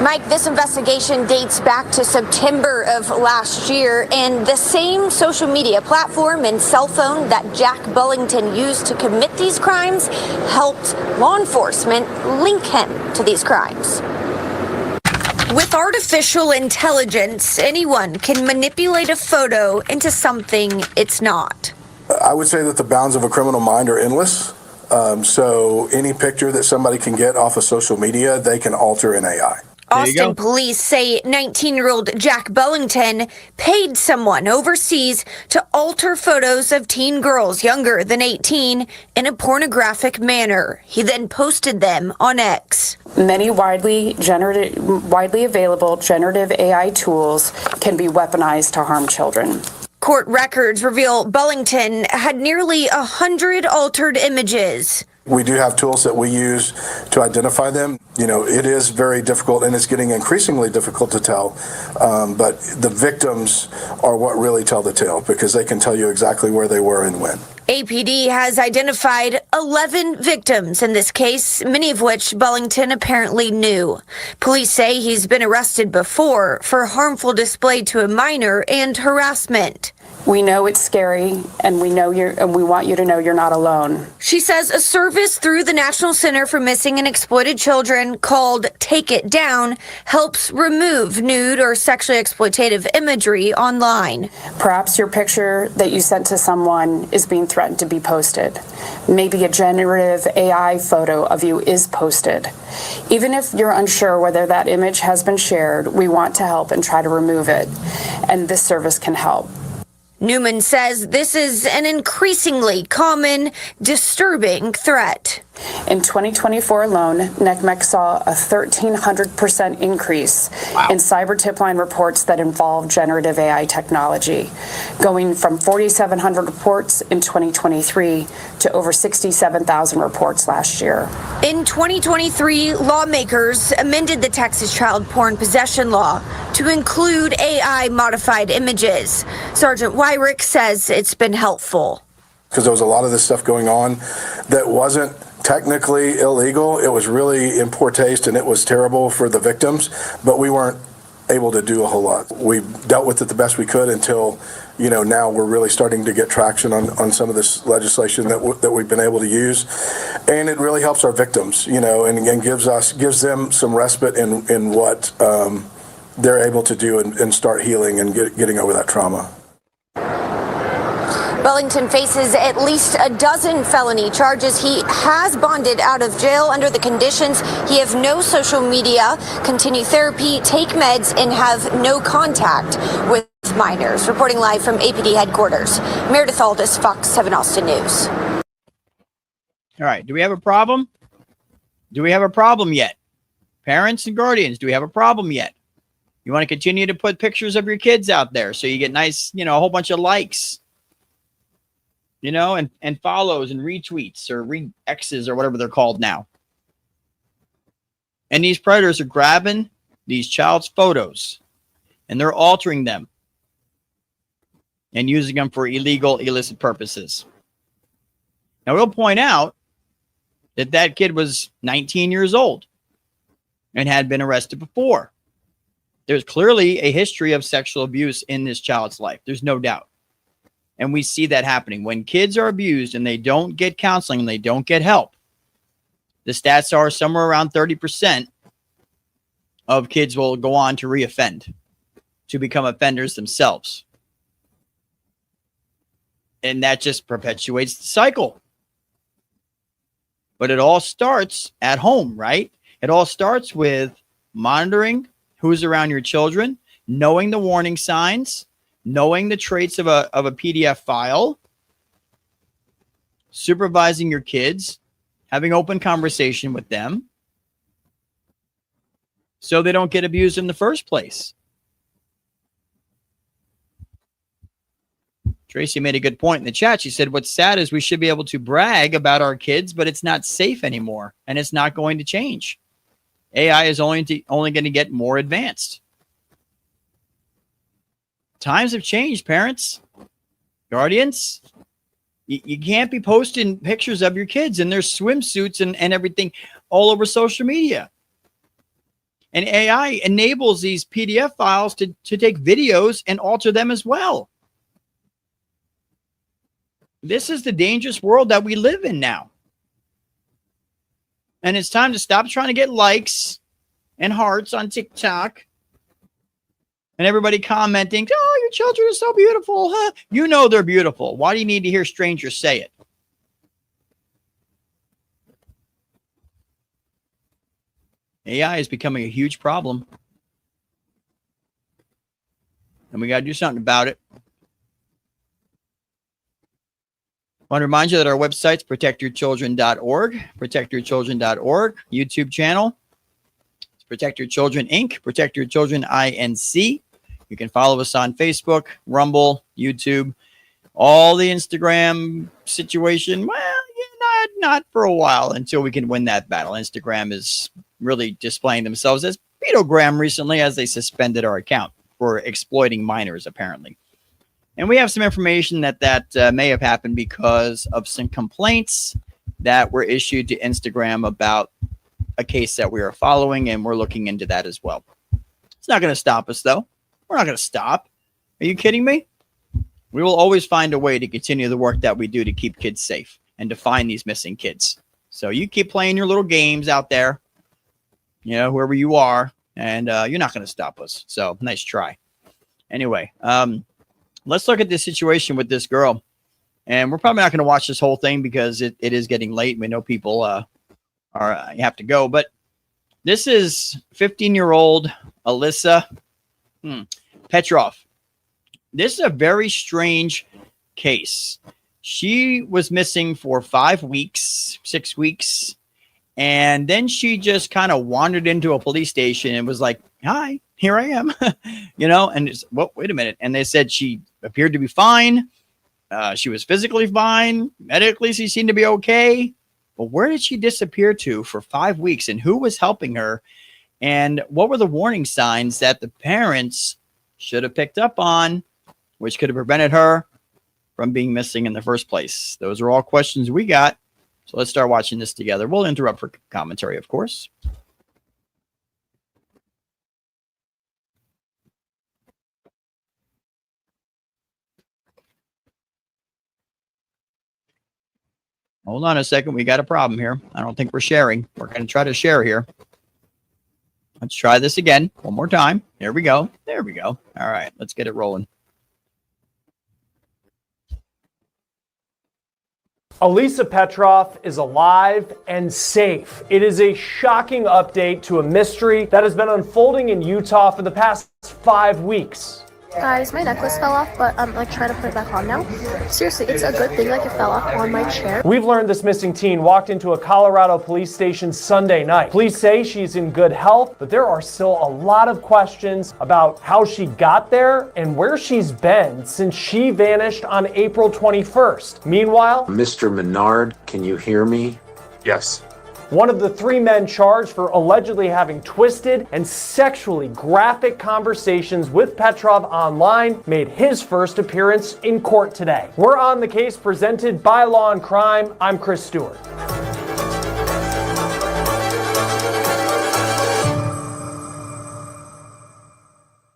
S11: Mike, this investigation dates back to September of last year, and the same social media platform and cell phone that Jack Bullington used to commit these crimes helped law enforcement link him to these crimes. With artificial intelligence, anyone can manipulate a photo into something it's not.
S12: I would say that the bounds of a criminal mind are endless. So any picture that somebody can get off of social media, they can alter in AI.
S11: Austin police say 19-year-old Jack Bullington paid someone overseas to alter photos of teen girls younger than 18 in a pornographic manner. He then posted them on X.
S13: Many widely available generative AI tools can be weaponized to harm children.
S11: Court records reveal Bullington had nearly 100 altered images.
S12: We do have tools that we use to identify them. You know, it is very difficult, and it's getting increasingly difficult to tell. But the victims are what really tell the tale, because they can tell you exactly where they were and when.
S11: APD has identified 11 victims in this case, many of which Bullington apparently knew. Police say he's been arrested before for harmful display to a minor and harassment.
S13: We know it's scary, and we want you to know you're not alone.
S11: She says a service through the National Center for Missing and Exploited Children called Take It Down helps remove nude or sexually exploitative imagery online.
S13: Perhaps your picture that you sent to someone is being threatened to be posted. Maybe a generative AI photo of you is posted. Even if you're unsure whether that image has been shared, we want to help and try to remove it, and this service can help.
S11: Newman says this is an increasingly common, disturbing threat.
S13: In 2024 alone, NCMEC saw a 1,300% increase in cyber tip line reports that involve generative AI technology, going from 4,700 reports in 2023 to over 67,000 reports last year.
S11: In 2023, lawmakers amended the Texas child porn possession law to include AI-modified images. Sergeant Wyrick says it's been helpful.
S12: Because there was a lot of this stuff going on that wasn't technically illegal. It was really in poor taste, and it was terrible for the victims, but we weren't able to do a whole lot. We dealt with it the best we could until, you know, now we're really starting to get traction on some of this legislation that we've been able to use. And it really helps our victims, you know, and gives them some respite in what they're able to do and start healing and getting over that trauma.
S11: Bullington faces at least a dozen felony charges. He has bonded out of jail under the conditions he have no social media, continue therapy, take meds, and have no contact with minors. Reporting live from APD headquarters, Meredith Aldis, Fox 7 Austin News.
S1: All right. Do we have a problem? Do we have a problem yet? Parents and guardians, do we have a problem yet? You want to continue to put pictures of your kids out there so you get nice, you know, a whole bunch of likes, you know, and follows and retweets or X's or whatever they're called now. And these predators are grabbing these child's photos and they're altering them and using them for illegal, illicit purposes. Now, we'll point out that that kid was 19 years old and had been arrested before. There's clearly a history of sexual abuse in this child's life. There's no doubt. And we see that happening. When kids are abused and they don't get counseling and they don't get help, the stats are somewhere around 30% of kids will go on to reoffend, to become offenders themselves. And that just perpetuates the cycle. But it all starts at home, right? It all starts with monitoring who's around your children, knowing the warning signs, knowing the traits of a PDF file, supervising your kids, having open conversation with them so they don't get abused in the first place. Tracy made a good point in the chat. She said, what's sad is we should be able to brag about our kids, but it's not safe anymore, and it's not going to change. AI is only going to get more advanced. Times have changed, parents, guardians. You can't be posting pictures of your kids in their swimsuits and everything all over social media. And AI enables these PDF files to take videos and alter them as well. This is the dangerous world that we live in now. And it's time to stop trying to get likes and hearts on TikTok. And everybody commenting, oh, your children are so beautiful. Huh? You know they're beautiful. Why do you need to hear strangers say it? AI is becoming a huge problem. And we got to do something about it. I want to remind you that our website's protectyourchildren.org, protectyourchildren.org, YouTube channel. It's Protect Your Children, Inc., Protect Your Children, INC. You can follow us on Facebook, Rumble, YouTube, all the Instagram situation. Well, yeah, not for a while until we can win that battle. Instagram is really displaying themselves as pedogram recently as they suspended our account for exploiting minors, apparently. And we have some information that may have happened because of some complaints that were issued to Instagram about a case that we are following, and we're looking into that as well. It's not going to stop us, though. We're not going to stop. Are you kidding me? We will always find a way to continue the work that we do to keep kids safe and to find these missing kids. So you keep playing your little games out there, you know, wherever you are, and you're not going to stop us. So nice try. Anyway, let's look at this situation with this girl. And we're probably not going to watch this whole thing because it is getting late. We know people have to go. But this is 15-year-old Alisa Petro. This is a very strange case. She was missing for 5 weeks, 6 weeks. And then she just kind of wandered into a police station and was like, hi, here I am. You know, and it's, well, wait a minute. And they said she appeared to be fine. She was physically fine. Medically, she seemed to be okay. But where did she disappear to for 5 weeks? And who was helping her? And what were the warning signs that the parents should have picked up on, which could have prevented her from being missing in the first place? Those are all questions we got. So let's start watching this together. We'll interrupt for commentary, of course. Hold on a second. We got a problem here. I don't think we're sharing. We're going to try to share here. Let's try this again. One more time. There we go. There we go. All right. Let's get it rolling.
S14: Alisa Petro is alive and safe. It is a shocking update to a mystery that has been unfolding in Utah for the past 5 weeks.
S15: Guys, my necklace fell off, but I'm trying to put it back on now. Seriously, it's a good thing it fell off on my chair.
S14: We've learned this missing teen walked into a Colorado police station Sunday night. Police say she's in good health, but there are still a lot of questions about how she got there and where she's been since she vanished on April 21st. Meanwhile,
S16: Mr. Menard, can you hear me?
S14: Yes. One of the 3 men charged for allegedly having twisted and sexually graphic conversations with Petrov online made his first appearance in court today. We're on the case presented by Law and Crime. I'm Chris Stewart.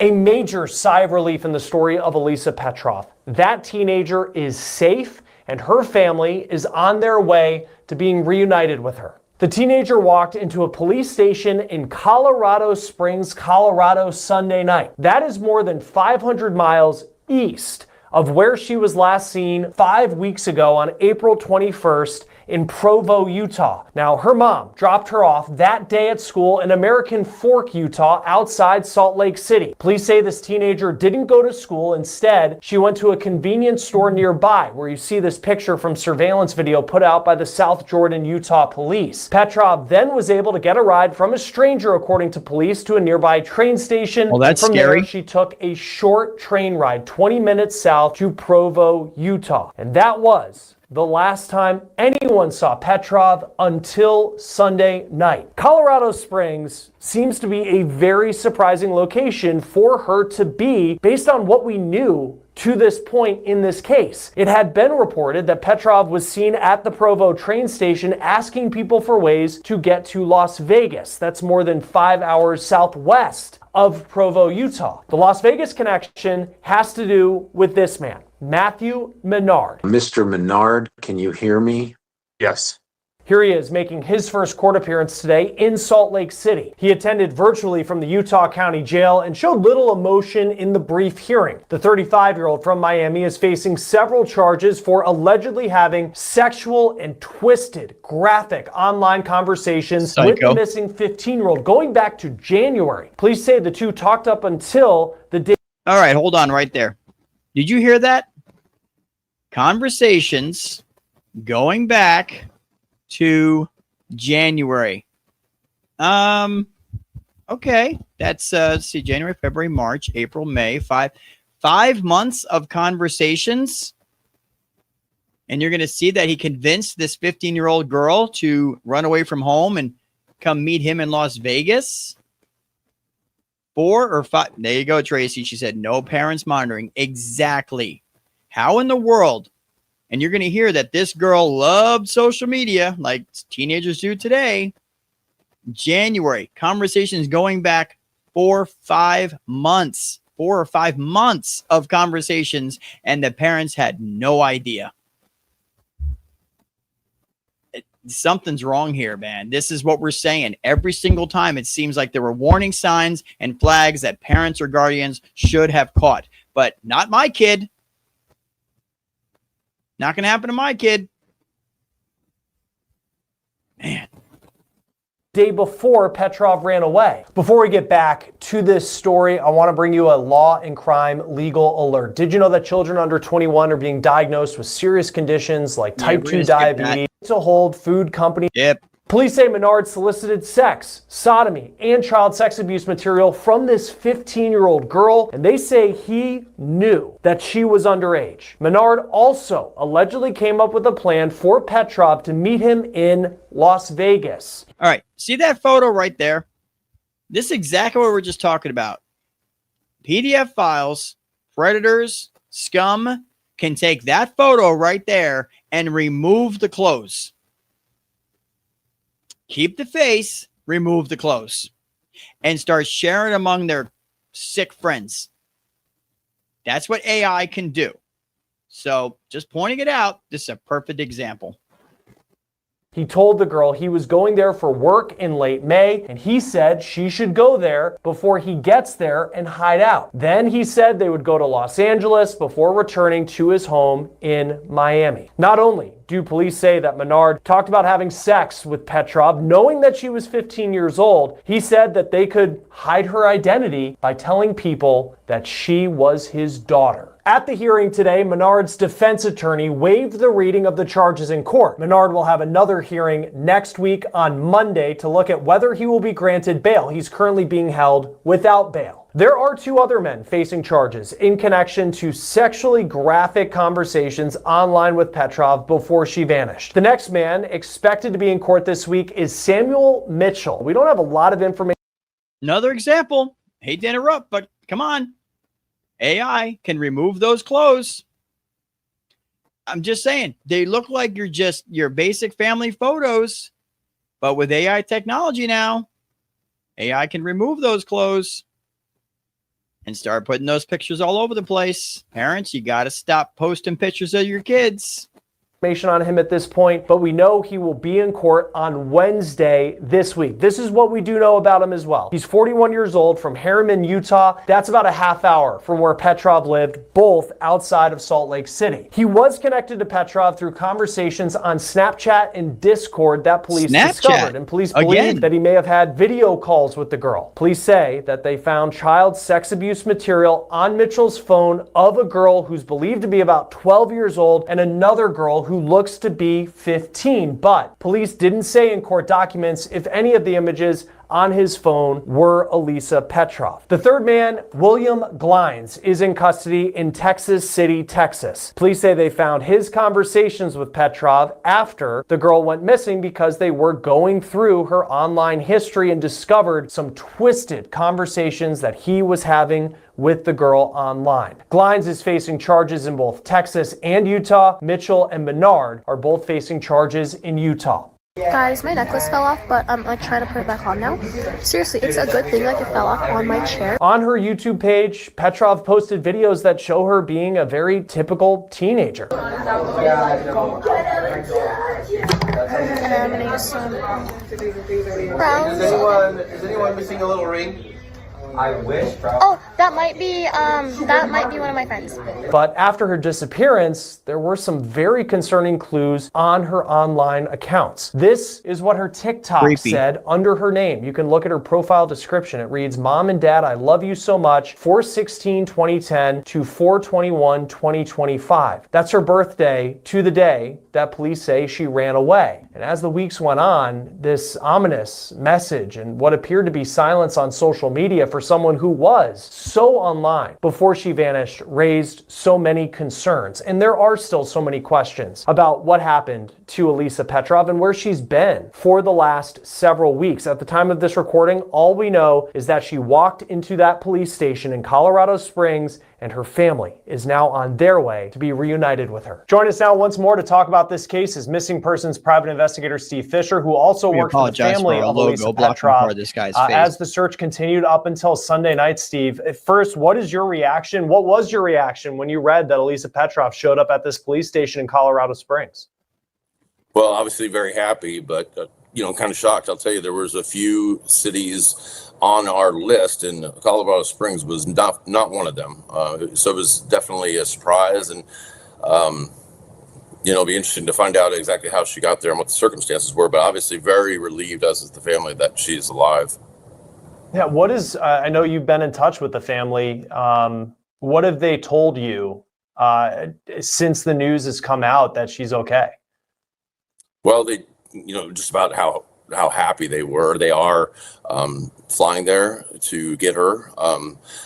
S14: A major sigh of relief in the story of Alisa Petro. That teenager is safe and her family is on their way to being reunited with her. The teenager walked into a police station in Colorado Springs, Colorado Sunday night. That is more than 500 miles east of where she was last seen 5 weeks ago on April 21st in Provo, Utah. Now, her mom dropped her off that day at school in American Fork, Utah, outside Salt Lake City. Police say this teenager didn't go to school. Instead, she went to a convenience store nearby, where you see this picture from surveillance video put out by the South Jordan, Utah police. Petrov then was able to get a ride from a stranger, according to police, to a nearby train station.
S1: Well, that's
S14: from
S1: scary.
S14: There, she took a short train ride 20 minutes south to Provo, Utah. And that was the last time anyone saw Petrov until Sunday night. Colorado Springs seems to be a very surprising location for her to be based on what we knew to this point in this case. It had been reported that Petrov was seen at the Provo train station asking people for ways to get to Las Vegas. That's more than 5 hours southwest of Provo, Utah. The Las Vegas connection has to do with this man, Matthew Menard.
S16: Mr. Menard, can you hear me?
S6: Yes.
S14: Here he is making his first court appearance today in Salt Lake City. He attended virtually from the Utah County Jail and showed little emotion in the brief hearing. The 35-year-old from Miami is facing several charges for allegedly having sexual and twisted, graphic online conversations with the missing 15-year-old going back to January. Police say the two talked up until the day.
S1: All right, hold on right there. Did you hear that? Conversations going back to January. Okay, that's let's see, January, February, March, April, May, five months of conversations. And you're going to see that he convinced this 15-year-old girl to run away from home and come meet him in Las Vegas. 4 or 5. There you go, Tracy. She said no parents monitoring. Exactly. How in the world? And you're going to hear that this girl loved social media like teenagers do today. January, conversations going back 4 or 5 months. 4 or 5 months of conversations, and the parents had no idea. Something's wrong here, man. This is what we're saying. Every single time it seems like there were warning signs and flags that parents or guardians should have caught. But not my kid. Not going to happen to my kid. Man.
S14: Day before Petrov ran away. Before we get back to this story, I want to bring you a law and crime legal alert. Did you know that children under 21 are being diagnosed with serious conditions like type 2 diabetes, to hold food company?
S1: Yep.
S14: Police say Menard solicited sex, sodomy, and child sex abuse material from this 15-year-old girl, and they say he knew that she was underage. Menard also allegedly came up with a plan for Petrov to meet him in Las Vegas.
S1: All right, see that photo right there? This is exactly what we're just talking about. PDF files, predators, scum can take that photo right there and remove the clothes. Keep the face, remove the clothes, and start sharing among their sick friends. That's what AI can do. So just pointing it out, this is a perfect example.
S14: He told the girl he was going there for work in late May, and he said she should go there before he gets there and hide out. Then he said they would go to Los Angeles before returning to his home in Miami. Not only do police say that Menard talked about having sex with Petrov, knowing that she was 15 years old, he said that they could hide her identity by telling people that she was his daughter. At the hearing today, Menard's defense attorney waived the reading of the charges in court. Menard will have another hearing next week on Monday to look at whether he will be granted bail. He's currently being held without bail. There are 2 other men facing charges in connection to sexually graphic conversations online with Petrov before she vanished. The next man expected to be in court this week is Samuel Mitchell. We don't have a lot of information.
S1: Another example. Hate to interrupt, but come on. AI can remove those clothes. I'm just saying, they look like you're just your basic family photos, but with AI technology now, AI can remove those clothes. and start putting those pictures all over the place. Parents, you got to stop posting pictures of your kids.
S14: Information on him at this point, but we know he will be in court on Wednesday this week. This is what we do know about him as well. He's 41 years old, from Harriman, Utah. That's about a half hour from where Petrov lived, both outside of Salt Lake City. He was connected to Petrov through conversations on Snapchat and Discord that police discovered, and police believe that he may have had video calls with the girl. Police say that they found child sex abuse material on Mitchell's phone of a girl who's believed to be about 12 years old and another girl who looks to be 15, but police didn't say in court documents if any of the images on his phone were Alisa Petro. The third man, William Glines, is in custody in Texas City, Texas. Police say they found his conversations with Petrov after the girl went missing because they were going through her online history and discovered some twisted conversations that he was having with the girl online. Glines is facing charges in both Texas and Utah. Mitchell and Menard are both facing charges in Utah.
S15: Guys, my necklace fell off, but I'm like trying to put it back on now. Seriously, it's a good thing like it fell off on my chair.
S14: On her YouTube page, Petrov posted videos that show her being a very typical teenager.
S15: And I'm gonna use some browns.
S17: Is anyone missing a little ring? I wish.
S15: Oh, that might be one of my friends.
S14: But after her disappearance, there were some very concerning clues on her online accounts. This is what her TikTok said under her name. You can look at her profile description. It reads, "Mom and Dad, I love you so much. 4/16/2010 to 4/21/2025. That's her birthday to the day that police say she ran away. And as the weeks went on, this ominous message and what appeared to be silence on social media for someone who was so online before she vanished raised so many concerns. And there are still so many questions about what happened to Alisa Petrov and where she's been for the last several weeks. At the time of this recording, all we know is that she walked into that police station in Colorado Springs and her family is now on their way to be reunited with her. Join us now once more to talk about this case is missing persons private investigator Steve Fisher, who also worked for the family of Alisa Petrov as the search continued up until Sunday night. Steve, first, what is your reaction? What was your reaction when you read that Alisa Petrov showed up at this police station in Colorado Springs?
S18: Well, obviously very happy, but kind of shocked. I'll tell you, there was a few cities on our list, and Colorado Springs was not one of them. So it was definitely a surprise, and it'll be interesting to find out exactly how she got there and what the circumstances were. But obviously, very relieved, as is the family, that she's alive.
S14: Yeah, what is? I know you've been in touch with the family. What have they told you since the news has come out that she's okay?
S18: Well, they, just about how happy they were. They are flying there to get her.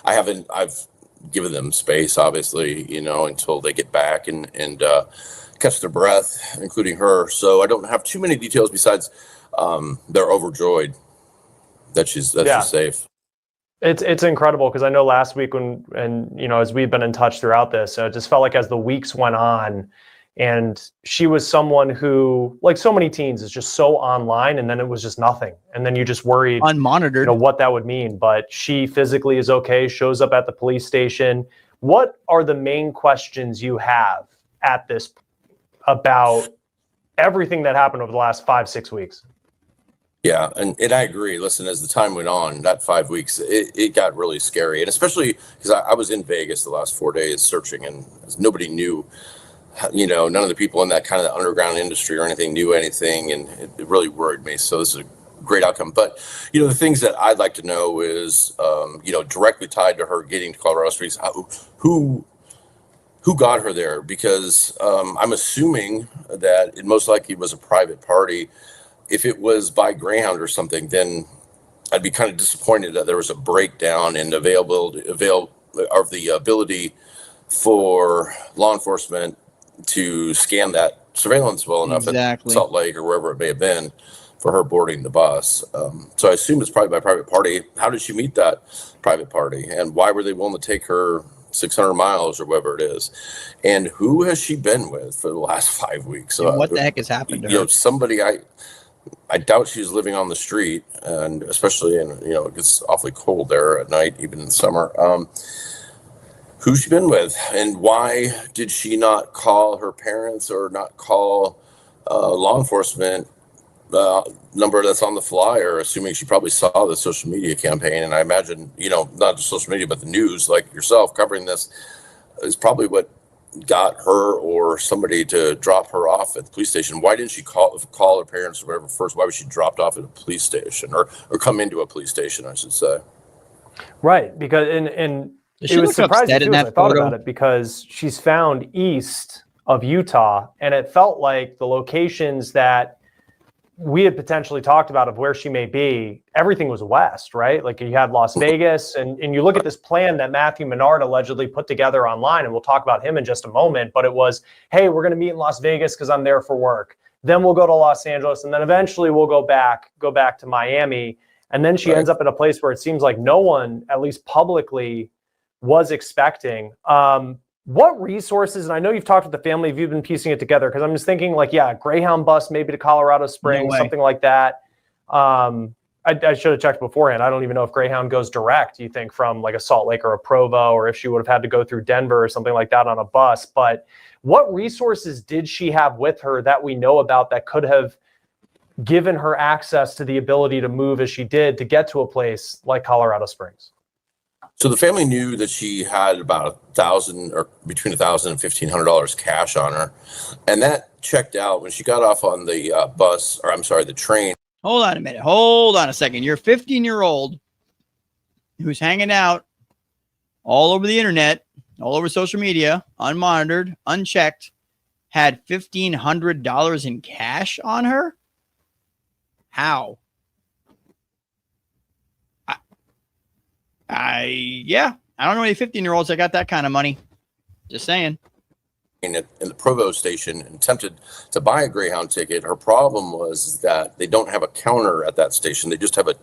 S18: I've given them space, obviously, until they get back and catch their breath, including her. So I don't have too many details besides they're overjoyed that she's safe.
S14: It's incredible, because I know last week as we've been in touch throughout this, it just felt like as the weeks went on, and she was someone who, like so many teens, is just so online, and then it was just nothing. And then you just worried,
S1: unmonitored,
S14: what that would mean. But she physically is okay, shows up at the police station. What are the main questions you have at this about everything that happened over the last 5-6 weeks?
S18: Yeah, and I agree. Listen, as the time went on, that 5 weeks, it got really scary. And especially because I was in Vegas the last 4 days searching, and nobody knew, none of the people in that kind of underground industry or anything knew anything. And it really worried me. So this is a great outcome. But, the things that I'd like to know is, directly tied to her getting to Colorado Springs, who got her there? Because I'm assuming that it most likely was a private party. If it was by Greyhound or something, then I'd be kind of disappointed that there was a breakdown in the ability for law enforcement to scan that surveillance well enough at Salt Lake or wherever it may have been for her boarding the bus. So I assume it's probably by private party. How did she meet that private party? And why were they willing to take her 600 miles or whatever it is? And who has she been with for the last 5 weeks?
S1: So what the heck has happened to her?
S18: Somebody I doubt she's living on the street, and especially in, it gets awfully cold there at night, even in the summer. Who's she been with, and why did she not call her parents or not call law enforcement number that's on the flyer, assuming she probably saw the social media campaign? And I imagine, not just social media, but the news, like yourself covering this, is probably what got her or somebody to drop her off at the police station. Why didn't she call her parents or whatever first? Why was she dropped off at a police station or come into a police station, I should say?
S14: Right, because and it was surprising too, as I thought about it, because she's found east of Utah, and it felt like the locations that we had potentially talked about of where she may be, everything was west, right? Like you had Las Vegas, and you look at this plan that Matthew Menard allegedly put together online, and we'll talk about him in just a moment, but it was, hey, we're going to meet in Las Vegas because I'm there for work. Then we'll go to Los Angeles, and then eventually we'll go back to Miami. And then she ends up in a place where it seems like no one, at least publicly, was expecting. What resources, and I know you've talked with the family, have you been piecing it together? Because I'm just thinking like, Greyhound bus maybe to Colorado Springs, something like that. I should have checked beforehand. I don't even know if Greyhound goes direct, you think, from like a Salt Lake or a Provo, or if she would have had to go through Denver or something like that on a bus. But what resources did she have with her that we know about that could have given her access to the ability to move as she did to get to a place like Colorado Springs?
S18: So the family knew that she had about $1,000 or between $1,000 and $1,500 cash on her, and that checked out when she got off on the the train.
S1: Hold on a minute. Hold on a second. You're a 15-year-old who's hanging out all over the internet, all over social media, unmonitored, unchecked, had $1,500 in cash on her? How? I don't know any 15-year-olds that got that kind of money. Just saying.
S18: In the Provo station and attempted to buy a Greyhound ticket. Her problem was that they don't have a counter at that station. They just have a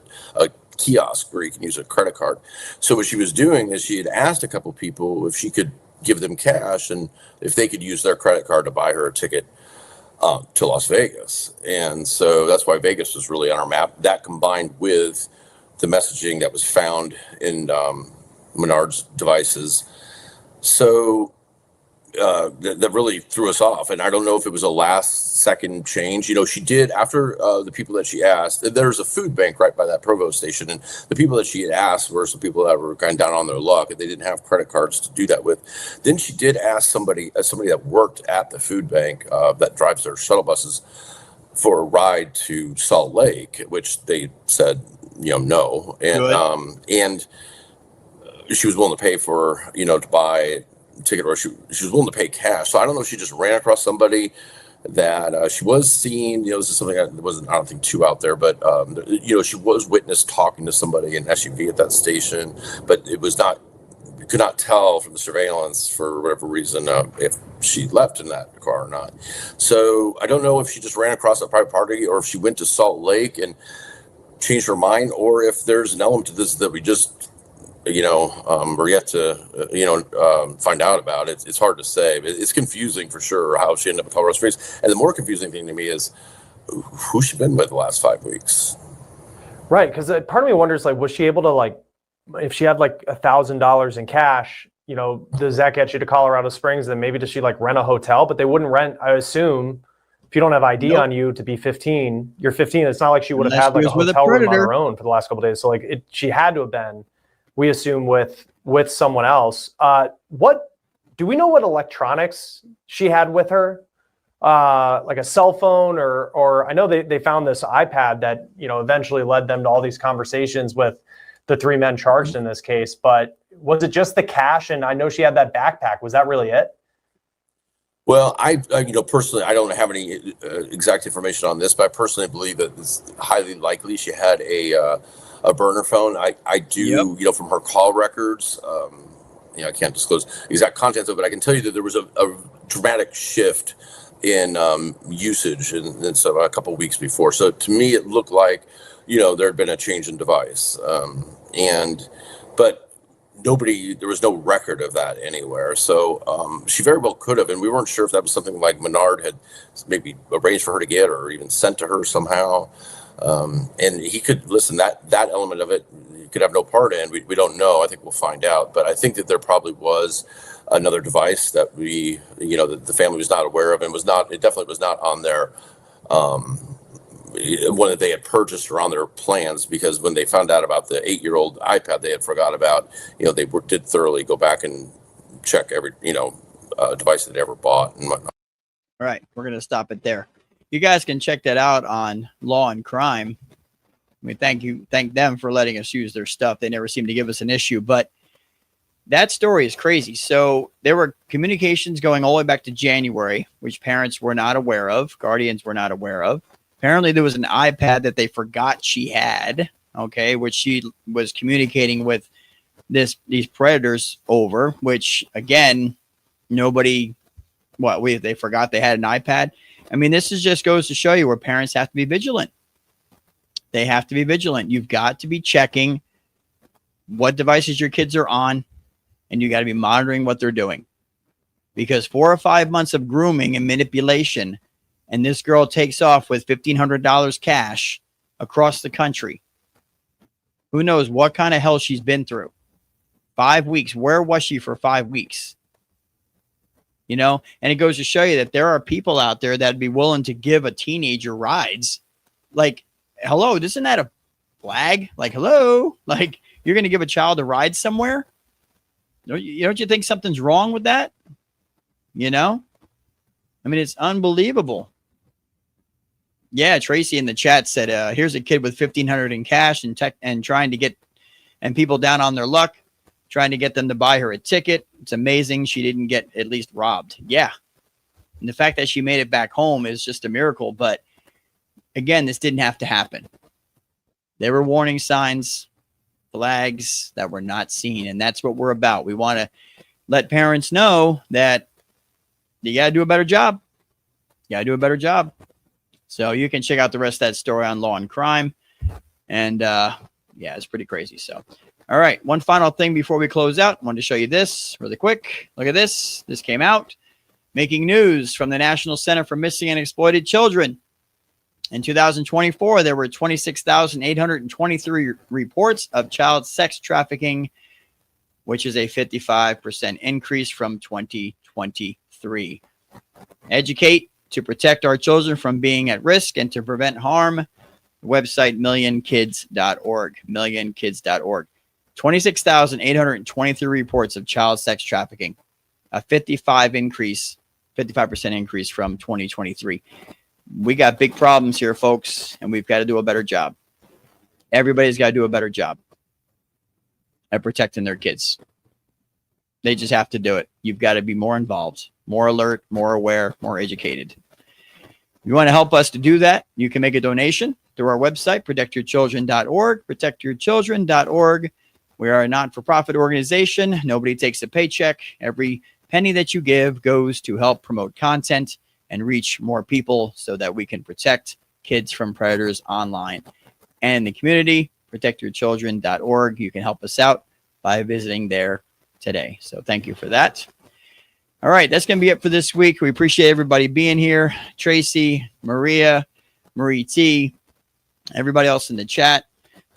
S18: kiosk where you can use a credit card. So what she was doing is she had asked a couple people if she could give them cash and if they could use their credit card to buy her a ticket to Las Vegas. And so that's why Vegas was really on our map. That combined with the messaging that was found in Menard's devices. So that really threw us off. And I don't know if it was a last second change. She did, after the people that she asked, there's a food bank right by that Provo station. And the people that she had asked were some people that were kind of down on their luck and they didn't have credit cards to do that with. Then she did ask somebody that worked at the food bank that drives their shuttle buses for a ride to Salt Lake, which they said, no. And she was willing to pay for, to buy a ticket, or she was willing to pay cash. So I don't know if she just ran across somebody that she was seen, this is something that wasn't, I don't think, too out there, but, she was witnessed talking to somebody in SUV at that station, but it was not, you could not tell from the surveillance for whatever reason if she left in that car or not. So I don't know if she just ran across a private party or if she went to Salt Lake and changed her mind, or if there's an element to this that we just, we're yet to, find out about. It's hard to say, but it's confusing for sure how she ended up in Colorado Springs. And the more confusing thing to me is who she been with the last 5 weeks.
S14: Right, because part of me wonders, was she able to, if she had $1,000 in cash, does that get you to Colorado Springs? Then maybe does she rent a hotel? But they wouldn't rent, I assume. If you don't have ID on you to be 15, you're 15. It's not like she would have had a hotel room on her own for the last couple of days. So she had to have been, we assume, with someone else. What do we know what electronics she had with her? Like a cell phone or I know they found this iPad that, eventually led them to all these conversations with the three men charged in this case. But was it just the cash? And I know she had that backpack. Was that really it?
S18: Well, I personally, I don't have any exact information on this, but I personally believe that it's highly likely she had a burner phone. I do, from her call records, I can't disclose exact contents of it. I can tell you that there was a dramatic shift in usage and so a couple of weeks before. So to me, it looked like, there had been a change in device. But there was no record of that anywhere. So she very well could have, and we weren't sure if that was something like Menard had maybe arranged for her to get or even sent to her somehow. And he could listen, that element of it, you could have no part in. We don't know. I think we'll find out. But I think that there probably was another device that that the family was not aware of, and it definitely was not on their one that they had purchased or on their plans, because when they found out about the 8-year-old iPad they had forgot about, they did thoroughly go back and check every, device that they ever bought and whatnot.
S1: All right, we're going to stop it there. You guys can check that out on Law and Crime. Thank them for letting us use their stuff. They never seem to give us an issue, but that story is crazy. So there were communications going all the way back to January, which parents were not aware of, guardians were not aware of. Apparently there was an iPad that they forgot she had, okay, which she was communicating with these predators over, which again, they forgot they had an iPad. I mean, this just goes to show you where parents have to be vigilant. They have to be vigilant. You've got to be checking what devices your kids are on, and you got to be monitoring what they're doing. Because 4 or 5 months of grooming and manipulation, and this girl takes off with $1,500 cash across the country. Who knows what kind of hell she's been through? 5 weeks. Where was she for 5 weeks? And it goes to show you that there are people out there that'd be willing to give a teenager rides. Like, hello, isn't that a flag? Like, hello, like you're going to give a child a ride somewhere? Don't you think something's wrong with that? I mean, it's unbelievable. Yeah, Tracy in the chat said, here's a kid with $1,500 in cash and trying to get people down on their luck, trying to get them to buy her a ticket. It's amazing she didn't get at least robbed. Yeah. And the fact that she made it back home is just a miracle. But again, this didn't have to happen. There were warning signs, flags that were not seen. And that's what we're about. We want to let parents know that you got to do a better job. You got to do a better job. So you can check out the rest of that story on Law and Crime. And it's pretty crazy. So, all right. One final thing before we close out. I wanted to show you this really quick. Look at this. This came out. Making news from the National Center for Missing and Exploited Children. In 2024, there were 26,823 reports of child sex trafficking, which is a 55% increase from 2023. Educate to protect our children from being at risk and to prevent harm. Website millionkids.org. Millionkids.org. 26,823 reports of child sex trafficking, a 55% increase from 2023. We got big problems here, folks, and we've got to do a better job. Everybody's got to do a better job at protecting their kids. They just have to do it. You've got to be more involved, more alert, more aware, more educated. If you want to help us to do that, you can make a donation through our website, protectyourchildren.org, protectyourchildren.org. We are a not-for-profit organization. Nobody takes a paycheck. Every penny that you give goes to help promote content and reach more people so that we can protect kids from predators online and in the community. Protectyourchildren.org. You can help us out by visiting there today. So thank you for that. All right, that's going to be it for this week. We appreciate everybody being here. Tracy, Maria, Marie T, everybody else in the chat.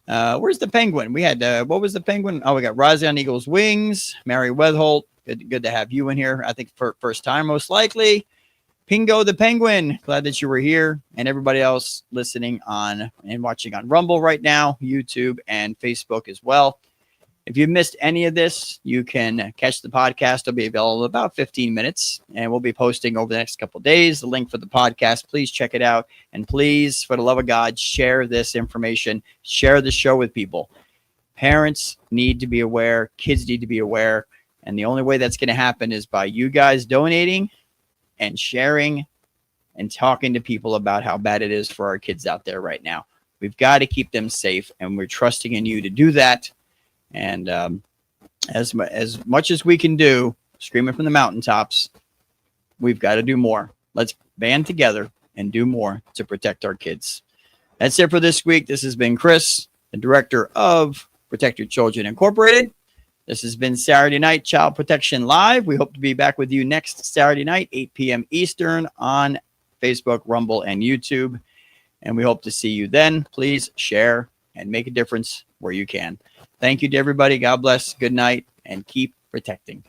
S1: Where's the penguin? We had, what was the penguin? Oh, we got Rozzy on Eagle's Wings, Mary Wetholt. Good to have you in here. I think for first time, most likely. Pingo the Penguin, glad that you were here. And everybody else listening on and watching on Rumble right now, YouTube and Facebook as well. If you missed any of this, you can catch the podcast. It'll be available in about 15 minutes, and we'll be posting over the next couple of days the link for the podcast. Please check it out. And please, for the love of God, share this information. Share the show with people. Parents need to be aware. Kids need to be aware. And the only way that's going to happen is by you guys donating and sharing and talking to people about how bad it is for our kids out there right now. We've got to keep them safe, and we're trusting in you to do that. And as much as we can do, screaming from the mountaintops, we've got to do more. Let's band together and do more to protect our kids. That's it for this week. This has been Chris, the director of Protect Your Children Incorporated. This has been Saturday Night Child Protection Live. We hope to be back with you next Saturday night, 8 p.m. Eastern on Facebook, Rumble, and YouTube. And we hope to see you then. Please share and make a difference where you can. Thank you to everybody. God bless. Good night, and keep protecting.